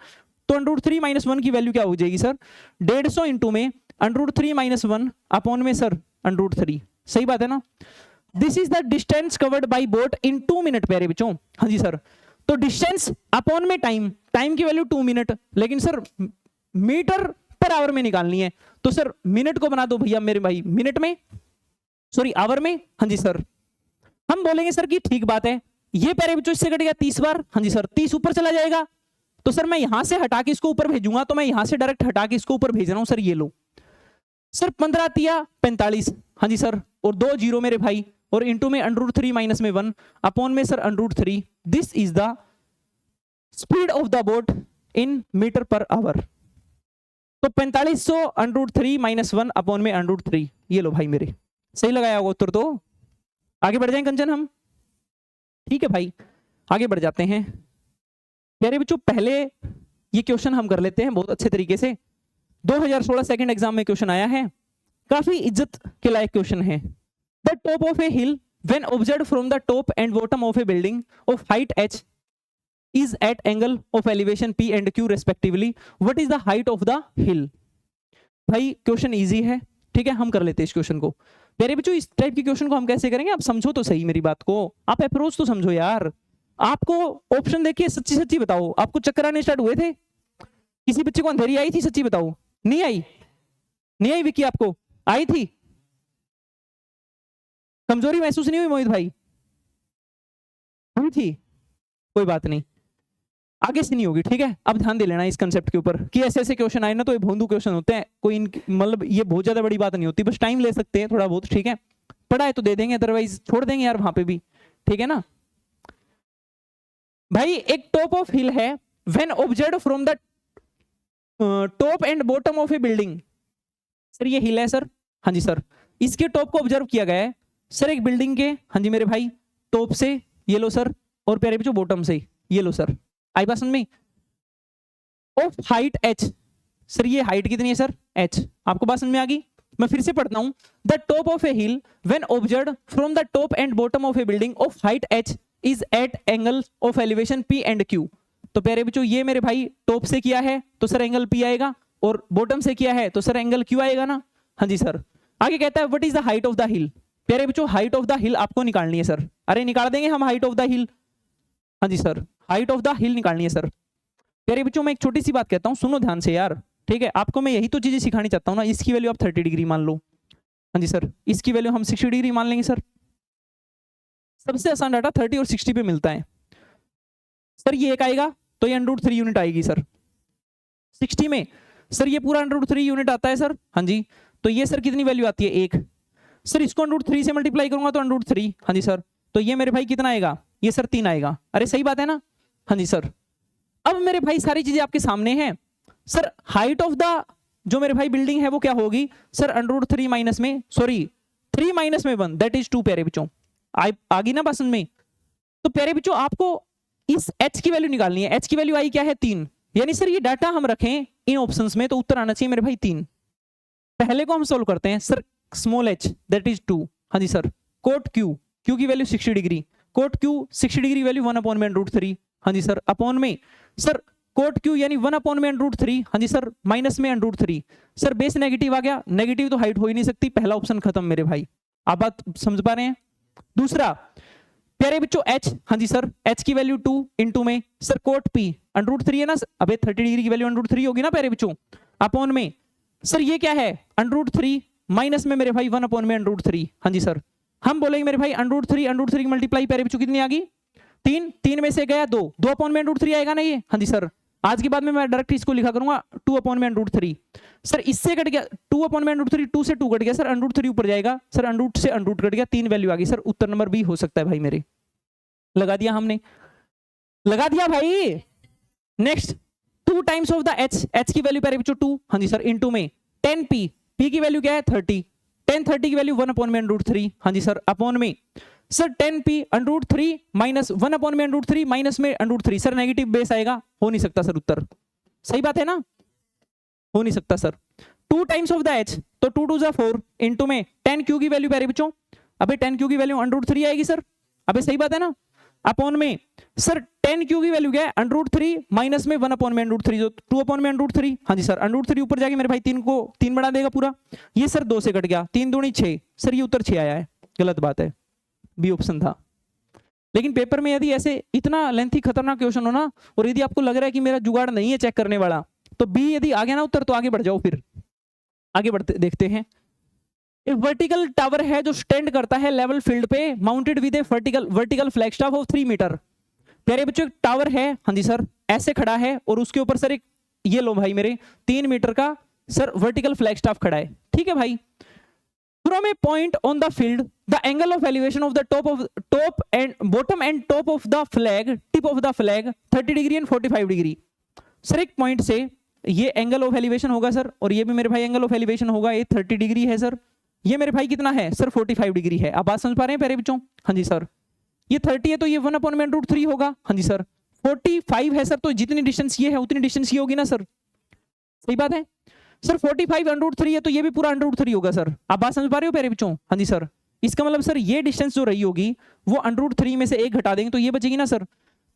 तो √3 - 1 की वैल्यू क्या हो जाएगी सर, 150 इंटू में √3 - 1 अपॉन में सर √3, सही बात है ना। This is the distance covered by boat in 2 minute प्यारे बच्चों, हाँ जी सर। तो डिस्टेंस अपॉन में टाइम, टाइम की वैल्यू 2 मिनट, लेकिन सर मीटर पर आवर में निकालनी है, तो सर मिनट को बना दो भैया मेरे भाई मिनट में, सॉरी आवर में, हाँ जी सर। हम बोलेंगे सर कि ठीक बात है, ये प्यारे बच्चों इससे कटेगा 30 बार, हाँ जी सर, 30 ऊपर चला जाएगा, तो सर मैं यहां से हटा के इसको ऊपर भेजूंगा, तो मैं यहां से डायरेक्ट हटा के इसको ऊपर भेज रहा हूं सर, ये लो सर 15 तिया 45, हाँ जी सर, और 2 जीरो मेरे भाई, और इंटू में √3 - 1 अपॉन में sir √3, this is the speed of the boat in metre per hour. तो 4500 √3 - 1 अपॉन में √3, ये लो भाई मेरे, सही लगाया होगा उत्तर। तो आगे बढ़ जाएं कंचन हम, ठीक है भाई, आगे बढ़ जाते हैं प्यारे बच्चों। पहले ये क्वेश्चन हम कर लेते हैं बहुत अच्छे तरीके से, 2016 सेकंड एग्जाम में क्वेश्चन आया है, काफी इज्जत के लायक क्वेश्चन है। The top of a hill when observed from the top and bottom of a building of height h is at angle of elevation p and q respectively, what is the height of the hill। भाई question easy है, ठीक है, हम कर लेते हैं इस question को। प्यारे बच्चों इस टाइप के क्वेश्चन को हम कैसे करेंगे, आप समझो तो सही मेरी बात को, आप अप्रोच तो समझो यार। आपको ऑप्शन देखिए, सच्ची सच्ची बताओ, आपको चक्कर आने स्टार्ट हुए थे, किसी बच्चे को अंधेरी आई थी, सच्ची बताओ, नहीं आई, नहीं आई विक्की, आपको आई थी, कमजोरी महसूस नहीं हुई मोहित भाई, हुई थी, कोई बात नहीं, आगे से नहीं होगी, ठीक है। अब ध्यान दे लेना इस कंसेप्ट के ऊपर कि ऐसे ऐसे क्वेश्चन आए ना तो ये भोंदू क्वेश्चन होते हैं, कोई मतलब ये बहुत ज्यादा बड़ी बात नहीं होती, बस टाइम ले सकते हैं थोड़ा बहुत, ठीक है, पढ़ा है तो दे देंगे, अदरवाइज छोड़ देंगे यार वहां पे भी, ठीक है ना भाई। एक टॉप ऑफ हिल है, when observed from the top and bottom of a building, sir ये हिल है सर, हाँ जी सर, इसके टॉप को ऑब्जर्व किया गया है सर एक बिल्डिंग के, हाँ जी मेरे भाई, टॉप से ये लो सर, और प्यारे बच्चों बॉटम से ये लो सर, आई बात समझ में, ऑफ हाइट h, सर ये हाइट कितनी है सर h, आपको बात समझ में आ गई। मैं फिर से पढ़ता हूं, the top of a hill when observed from the top and bottom of a building of height h is at angle of elevation p and q। तो प्यारे बच्चों ये मेरे भाई टॉप से किया है तो सर एंगल p आएगा, और बॉटम से किया है तो सर एंगल q आएगा ना, हाँ जी सर। आगे कहता है what is the height of the हिल, प्यारे बच्चों हाइट ऑफ द हिल आपको निकालनी है सर, अरे निकाल देंगे हम हाइट ऑफ द हिल, हाँ जी sir, height of the hill निकालनी है सर। प्यारे बच्चों मैं एक छोटी सी बात कहता हूं, सुनो ध्यान से यार, ठीक है, आपको मैं यही तो चीजें सिखानी चाहता हूं ना। इसकी वैल्यू आप 30 डिग्री मान लो, हाँ जी सर, इसकी वैल्यू हम 60 डिग्री मान लेंगे सर, सबसे आसान डाटा 30 और 60 पे मिलता है सर। ये एक आएगा तो ये √3 यूनिट आएगी सर, 60 में सर ये पूरा √3 यूनिट आता है सर, हाँ जी, तो ये सर कितनी वैल्यू आती है 1 सर, इसको √3 से मल्टीप्लाई करूंगा तो √3, हाँ जी सर, तो ये मेरे भाई कितना आएगा, ये सर 3 आएगा, अरे सही बात है ना, हाँ जी सर। अब मेरे भाई सारी चीजें आपके सामने हैं सर, हाइट ऑफ द जो मेरे भाई बिल्डिंग है वो क्या होगी सर, √3 माइनस में, सॉरी 3 माइनस में 1 दैट इज 2 प्यारे बच्चों, आगे ना पसंद में। तो प्यारे बच्चों आपको इस h की वैल्यू निकालनी है, h की वैल्यू आई क्या है 3, यानी सर ये डाटा हम रखें इन ऑप्शंस में तो उत्तर आना चाहिए मेरे भाई 3। पहले को हम सोल्व करते हैं sir, small h that is 2, हाँ जी सर, कोट q, q की value 60 degree, cot q 60 degree value 1/√3, हाँ जी सर, अपॉन में सर कोट q यानी 1/√3, हाँ जी सर, माइनस में √3 सर, बेस नेगेटिव आ गया, नेगेटिव तो हाइट हो ही नहीं सकती, पहला ऑप्शन खत्म मेरे भाई, आप बात समझ पा रहे हैं। दूसरा प्यारे बच्चों h, हाँ जी सर, h की वैल्यू 2 इंटू में सर कोट p √3 है ना, अबे 30 डिग्री की वैल्यू √3 होगी ना प्यारे बच्चों, अपॉन में सर ये क्या है √3 माइनस में मेरे भाई 1/√3, हाँ जी सर, हम बोलेंगे मेरे भाई √3 की मल्टीप्लाई प्यारे बच्चों कितनी आ गई 3, 3 में से गया 2, 2/√3 आएगा ना ये, हाँ जी सर। आज के बाद में मैं डायरेक्ट इसको लिखा करूंगा 2/√3 सर, इससे कट गया 2/√3, 2 से 2 कट गया सर, √3 ऊपर जाएगा सर, √ से √ कट गया, 3 वैल्यू आ गई सर, उत्तर नंबर बी हो सकता है भाई मेरे। लगा दिया हमने, लगा दिया भाई। Next 2 times of the h की वैल्यू प्यारे बच्चों 2, हाँ जी सर, इंटू में 10p, p की वैल्यू क्या है 30, 10 की वैल्यू 1/√3, हाँ जी सर, अपॉन में सर 10p √3 माइनस 1/√3 माइनस में √3 सर, नेगेटिव बेस आएगा, हो नहीं सकता सर उत्तर, सही बात है ना, हो नहीं सकता sir. 2 times of the h तो 2 2 जा 4 इंटू में 10q की वैल्यू प्यारे बच्चों, अबे 10q की वैल्यू √3 आएगी सर, अबे सही बात है ना, अपॉन में सर 10q की वैल्यू क्या है √3 माइनस में 1/√3 जो 2/√3, हाँ जी सर, √3 ऊपर जाके मेरे भाई 3 को 3 बढ़ा देगा पूरा, ये सर 2 से कट गया, 3 दूनी 6 सर, ये उत्तर 6 आया है, गलत बात है, बी ऑप्शन था। लेकिन पेपर में यदि ऐसे इतना लेंथी खतरनाक क्वेश्चन हो ना, और यदि आपको लग रहा है कि मेरा जुगाड़ नहीं है चेक करने वाला, तो बी यदि आ गया ना उत्तर तो आगे बढ़ जाओ, फिर आगे बढ़ते देखते हैं। एक वर्टिकल टावर है जो स्टैंड करता है लेवल फील्ड पे, mounted with a vertical flag staff of 3 metre. प्यारे बच्चों एक टावर है, हाँ जी सर, ऐसे खड़ा है और उसके ऊपर सर एक ये लो भाई मेरे 3 मीटर का सर वर्टिकल फ्लैग स्टाफ खड़ा है, ठीक है भाई। From a point on the field, the angle of elevation of the top and bottom and top of the flag, tip of the flag 30 degree and 45 degree. Sir एक point से ये angle of elevation होगा sir, और ये भी मेरे भाई angle of elevation होगा, ये 30 डिग्री है सर, ये मेरे भाई कितना है सर 45 डिग्री है, आप बात समझ पा रहे हैं प्यारे बच्चों, हाँ जी सर। ये 30 है तो ये 1/√3 होगा, हाँ जी सर, 45 है सर, तो जितनी डिस्टेंस ये है उतनी डिस्टेंस ये होगी ना सर, सही बात है सर। 45 √3 है तो ये भी पूरा √3 होगा सर, आप बात समझ पा रहे हो प्यारे बच्चों, हाँ जी सर। इसका मतलब सर ये डिस्टेंस जो रही होगी वो √3 में से 1 घटा देंगे तो ये बचेगी ना सर,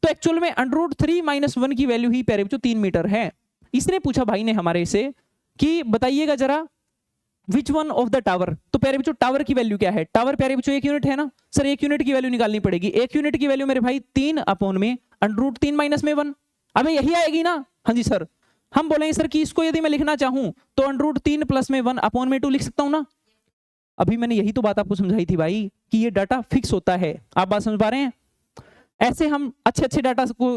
तो एक्चुअल में √3 - 1 की वैल्यू ही प्यारे बच्चों 3 मीटर है। इसने पूछा भाई ने हमारे से कि बताइएगा जरा विच वन ऑफ द टावर, तो प्यारे बच्चों टावर की वैल्यू क्या है, टावर प्यारे बच्चों 1 यूनिट है ना सर, 1 यूनिट की वैल्यू निकालनी पड़ेगी, 1 यूनिट की वैल्यू मेरे भाई 3 अपॉन में √3 माइनस में 1, अबे यही आएगी ना, हाँ जी सर। हम बोलेंगे सर कि इसको यदि मैं लिखना चाहूं तो √3 प्लस में 1 अपॉन में 2 लिख सकता हूं ना। अभी मैंने यही तो बात आपको समझाई थी भाई कि ये डाटा फिक्स होता है, आप बात समझ पा रहे हैं। ऐसे हम अच्छे डाटा को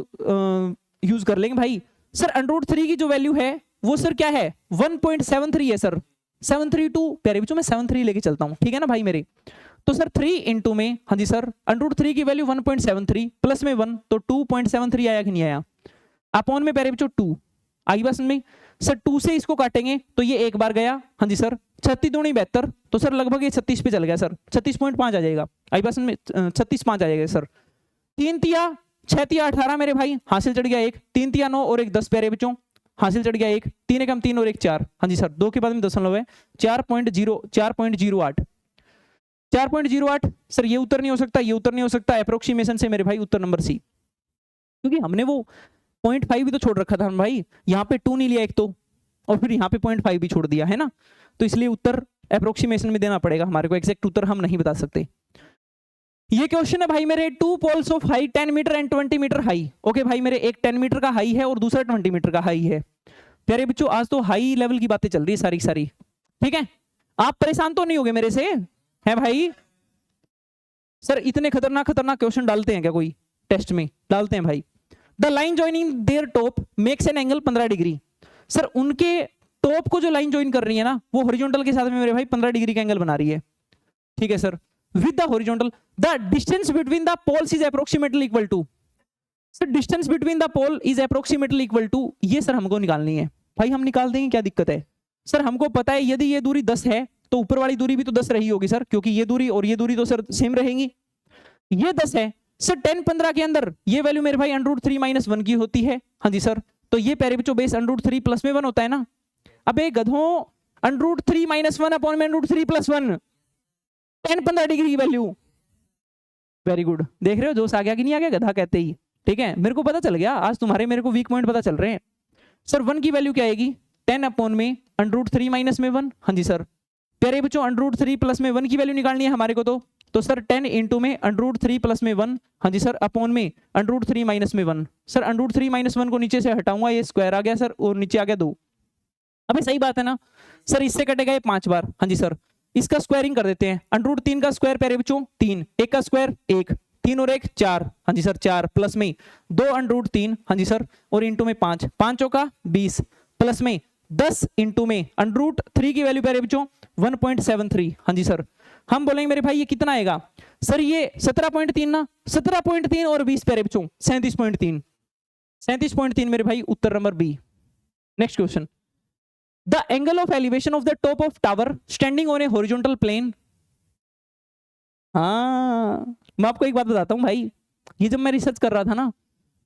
यूज कर लेंगे भाई। सर √3 की जो वैल्यू है वो सर क्या है 1.73 है सर, 732 प्यारे बच्चों मैं 73 लेके चलता हूं, ठीक है ना भाई मेरे। तो सर 3 इंटू में, हाँ जी सर, √3 की वैल्यू 1.73 प्लस में 1 तो 2.73 आया कि नहीं आया, अपॉन में प्यारे बच्चों 2 आई बात समझ में। सर 2 से इसको काटेंगे तो ये एक बार गया, हाँ जी सर, 36 दूनी 72, तो सर लगभग ये 36 पे चल गया सर, 36.5 आ जाएगा, आई पास में 36.5 आ जाएगा सर। 3 तिया 6 तिया 18 मेरे भाई, हासिल चढ़ गया 1, 3 तिया 9 और 1 10 प्यारे बच्चों, हासिल चढ़ गया 1, 3 एकम 3 और 1 4, हाँ जी सर, 2 के बाद में दशमलव है, 4.08 4.08। सर ये उत्तर नहीं हो सकता, ये उत्तर नहीं हो सकता, अप्रोक्सीमेशन से मेरे भाई उत्तर नंबर सी, क्योंकि हमने वो 0.5 भी तो छोड़ रखा था हम भाई, यहाँ पे 2 नहीं लिया एक तो, और फिर यहाँ पे 0.5 भी छोड़ दिया है ना, तो इसलिए उत्तर अप्रोक्सीमेशन में देना पड़ेगा हमारे को, एग्जैक्ट उत्तर हम नहीं बता सकते। ये क्वेश्चन है भाई मेरे 2 poles of height 10 metre and 20 metre high. Okay भाई मेरे एक 10 मीटर का हाई है और दूसरा 20 मीटर का हाई है। प्यारे बच्चों आज तो हाई लेवल की बातें चल रही है सारी सारी, ठीक है, आप परेशान तो नहीं होगे मेरे से, है भाई? सर इतने खतरनाक खतरनाक क्वेश्चन डालते हैं क्या कोई टेस्ट में? डालते हैं भाई। The line joining there top makes an angle 15 degree. Sir उनके टॉप को जो लाइन ज्वाइन कर रही है ना, वो हॉरिजॉन्टल के साथ में मेरे भाई 15 डिग्री का एंगल बना रही है, ठीक है sir, with the horizontal. The distance between the poles is approximately equal to. Sir distance between the pole is approximately equal to, ये सर हमको निकालनी है भाई, हम निकाल देंगे, क्या दिक्कत है? सर हमको पता है यदि ये दूरी 10 है तो ऊपर वाली दूरी भी तो 10 रही होगी सर, क्योंकि ये दूरी और ये दूरी तो सर सेम रहेंगी। ये 10 है सर, 10 15 के अंदर ये वैल्यू मेरे भाई √3 - 1 की होती है, हाँ जी सर, तो ये प्यारे बच्चों बेस √3 प्लस में 1 होता है ना। अबे गधों, √3 - 1 अपॉन में √3 + 1, 10 15 डिग्री की वैल्यू। वेरी गुड, देख रहे हो जोश आ गया कि नहीं आ गया गधा कहते ही, ठीक है, मेरे को पता चल गया आज तुम्हारे मेरे को वीक पॉइंट पता चल रहे हैं। सर 1 की वैल्यू क्या आएगी? 10 अपॉन में √3 - में 1, हाँ जी सर। प्यारे बच्चों √3 प्लस में 1 की वैल्यू निकालनी है हमारे को, तो सर 10 इंटू में √3 प्लस में 1, हाँ जी सर, अपॉन में √3 - में 1। सर √3 - 1 को नीचे से हटाऊंगा, ये स्क्वायर आ गया सर, और नीचे आ गया 2। अबे सही बात है ना सर, इससे कटेगा ये 5 बार, हाँ जी सर। इसका स्क्वायरिंग कर देते हैं, √3 का स्क्वायर प्यारे बच्चों 3, 1 का स्क्वायर 1, 3 और 1 4, हाँ जी सर 4, प्लस में 2 √3, हाँ जी सर, और इंटू में 5, 5 का 20, प्लस में 10 इंटू में √3 की वैल्यू प्यारे बच्चों 1.73, हाँ जी सर। हम बोलेंगे मेरे भाई ये कितना आएगा? सर ये 17.3 ना, 17.3 और 20 प्यारे बच्चों 37.3, 37.3 मेरे भाई उत्तर number B. Next question, the angle of elevation of the top of tower standing on a horizontal plane. हाँ मैं आपको एक बात बताता हूं भाई, ये जब मैं रिसर्च कर रहा था ना,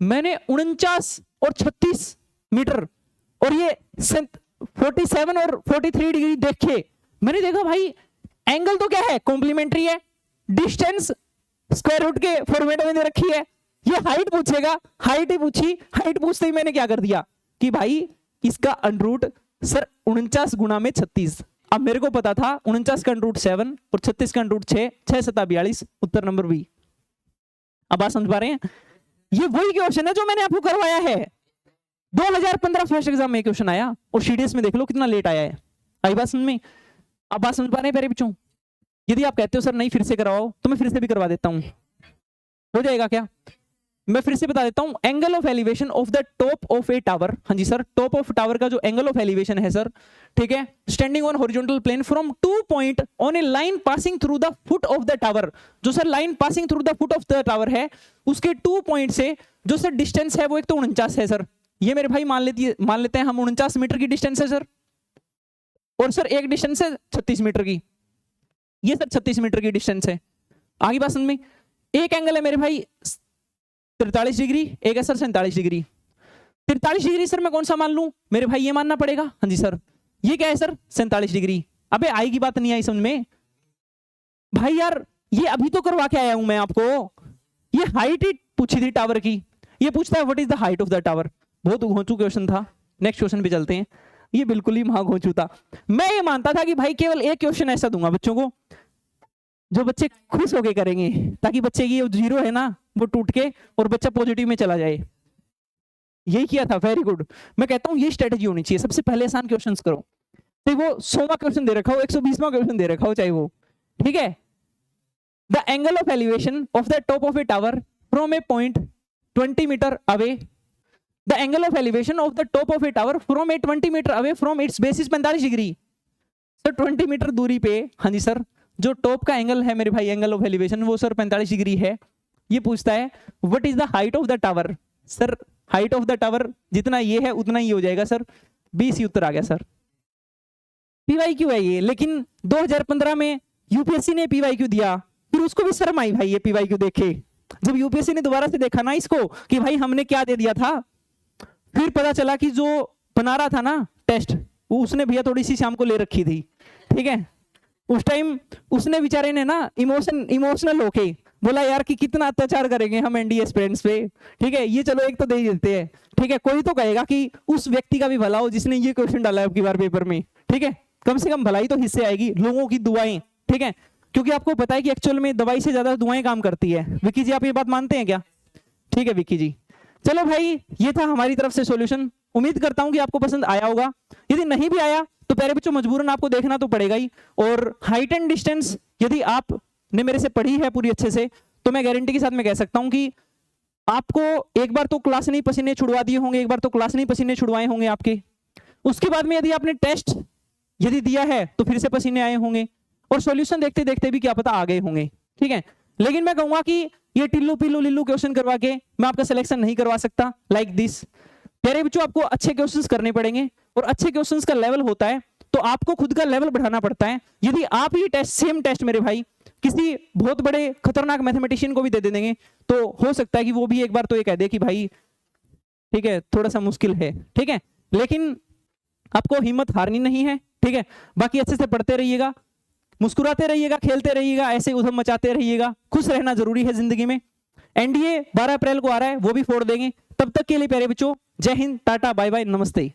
मैंने 49 और 36 मीटर और ये 47 और 43 डिग्री देखे, मैंने देखा भाई एंगल तो क्या है, कॉम्प्लीमेंट्री है, डिस्टेंस स्क्वायर रूट के फॉर्मेट में दे रखी है, ये हाइट पूछेगा, हाइट ही पूछी, हाइट पूछते ही मैंने क्या कर दिया कि भाई इसका अंडरूट सर 49 गुणा में 36। अब मेरे को पता था 49 का √7 और 36 का √6, 6 7 42, उत्तर नंबर बी। अब बात समझ पा रहे हैं? ये वही क्वेश्चन है जो मैंने आपको करवाया है, 2015 फर्स्ट एग्जाम में क्वेश्चन आया, और सीडीएस में देख लो कितना लेट आया है। आई बात समझ में? अब बात समझ पा रहे हैं प्यारे बच्चों? यदि आप कहते हो सर नहीं फिर से करवाओ, तो मैं फिर से भी करवा देता हूं, हो जाएगा क्या? मैं फिर से बता देता हूं, angle of elevation of the top of a tower, हाँ जी सर, टॉप ऑफ टावर का जो एंगल ऑफ एलिवेशन है सर, ठीक है, standing on horizontal plane from 2 point on a line passing through the foot of the tower. जो sir line passing through the foot of the tower है, उसके 2 point से जो सर डिस्टेंस है वो एक तो 49 है सर, ये मेरे भाई मान लेते हैं हम 49 मीटर की डिस्टेंस है सर, और सर एक डिस्टेंस है 36 मीटर की, ये सर 36 मीटर की डिस्टेंस है। आगे बात समझ में? एक एंगल है मेरे भाई 43 डिग्री, एक है सर 47 डिग्री। 43 डिग्री सर मैं कौन सा मान लूं मेरे भाई? ये मानना पड़ेगा, हाँ जी सर। ये क्या है सर? 47 डिग्री। अबे आएगी बात नहीं आई समझ में भाई यार, ये अभी तो करवा के आया हूं मैं आपको, ये हाइट ही पूछी थी टावर की, ये पूछता है what is the height of the tower. बहुत घोंचू क्वेश्चन था। नेक्स्ट क्वेश्चन पे चलते हैं, ये बिल्कुल ही महा घोंचू था। मैं ये मानता था कि भाई केवल एक क्वेश्चन ऐसा दूंगा बच्चों को जो बच्चे खुश होके करेंगे, ताकि बच्चे की 0 है ना वो टूट के और बच्चा पॉजिटिव में चला जाए। यही किया था, वेरी गुड। मैं कहता हूं ये स्ट्रेटेजी होनी चाहिए, सबसे पहले आसान क्वेश्चंस करो, चाहे वो 100वां क्वेश्चन दे रखा हो, 120वां क्वेश्चन दे रखा हो, चाहे वो, ठीक है। The angle of elevation of the top of a tower from a point 20 metre away, the angle of elevation of the top of a tower from a 20 metre away from its basis 45 degree. Sir 20 metre दूरी पे, हाँ जी sir, जो top का angle है मेरे भाई, angle of elevation, वो सर 45 डिग्री है। ये पूछता है what is the height of the tower. Sir height of the tower जितना ये है उतना ही हो जाएगा सर, 20 ही उत्तर आ गया सर। पीवाईक्यू है ये, लेकिन 2015 में यूपीएससी ने पीवाईक्यू दिया, फिर उसको भी शर्म आई भाई ये पीवाईक्यू देखे। जब यूपीएससी ने दोबारा से देखा ना इसको कि भाई हमने क्या दे दिया था, फिर पता चला कि जो बना रहा था ना टेस्ट, वो उसने भैया थोड़ी सी शाम को ले रखी थी, ठीक है। उस टाइम उसने बेचारे ने ना इमोशनल होके बोला यार कि कितना अत्याचार करेंगे हम एनडीए एस्पिरेंट्स पे, ठीक है, ये चलो एक तो दे ही देते हैं, ठीक है। कोई तो कहेगा कि उस व्यक्ति का भी भला हो जिसने ये क्वेश्चन डाला है अब की बार पेपर में, ठीक है, कम से कम भलाई तो हिस्से आएगी, लोगों की दुआएं, ठीक है। क्योंकि आपको पता है कि एक्चुअल में दवाई से ज्यादा दुआएं काम करती है। विक्की जी आप ये बात मानते हैं क्या? ठीक है विक्की जी। चलो भाई ये था हमारी तरफ से सॉल्यूशन, उम्मीद करता हूं कि आपको पसंद आया होगा। यदि नहीं भी आया तो प्यारे बच्चों मजबूरन आपको देखना तो पड़ेगा ही। और हाइट एंड डिस्टेंस यदि आपने मेरे से पढ़ी है पूरी अच्छे से, तो मैं गारंटी के साथ मैं कह सकता हूं कि आपको एक बार तो क्लास नहीं पसीने छुड़वा दिए होंगे, एक बार तो क्लास नहीं पसीने छुड़वाए होंगे आपके। उसके बाद में यदि आपने टेस्ट यदि दिया है तो फिर से पसीने आए होंगे, और सॉल्यूशन देखते देखते भी क्या पता आ गए होंगे, ठीक है। लेकिन मैं कहूंगा कि ये टिल्लू पिल्लू लिल्लू क्वेश्चन करवा के मैं आपका सिलेक्शन नहीं करवा सकता लाइक दिस। प्यारे बच्चों आपको अच्छे क्वेश्चंस करने पड़ेंगे, और अच्छे क्वेश्चंस का लेवल होता है तो आपको खुद का लेवल बढ़ाना पड़ता है। यदि आप ये टेस्ट सेम टेस्ट मेरे भाई किसी बहुत बड़े खतरनाक मैथमेटिशियन को भी दे देंगे तो हो सकता है कि वो भी एक बार तो ये कह दे कि भाई ठीक है थोड़ा सा मुश्किल है, ठीक है। लेकिन आपको हिम्मत हारनी नहीं है, ठीक है। बाकी अच्छे से पढ़ते रहिएगा, मुस्कुराते रहिएगा, खेलते रहिएगा, ऐसे उधम मचाते रहिएगा, खुश रहना जरूरी है जिंदगी में। एनडीए 12 अप्रैल को आ रहा है, वो भी फोड़ देंगे। तब तक के लिए प्यारे बच्चों जय हिंद, टाटा, बाय बाय, नमस्ते।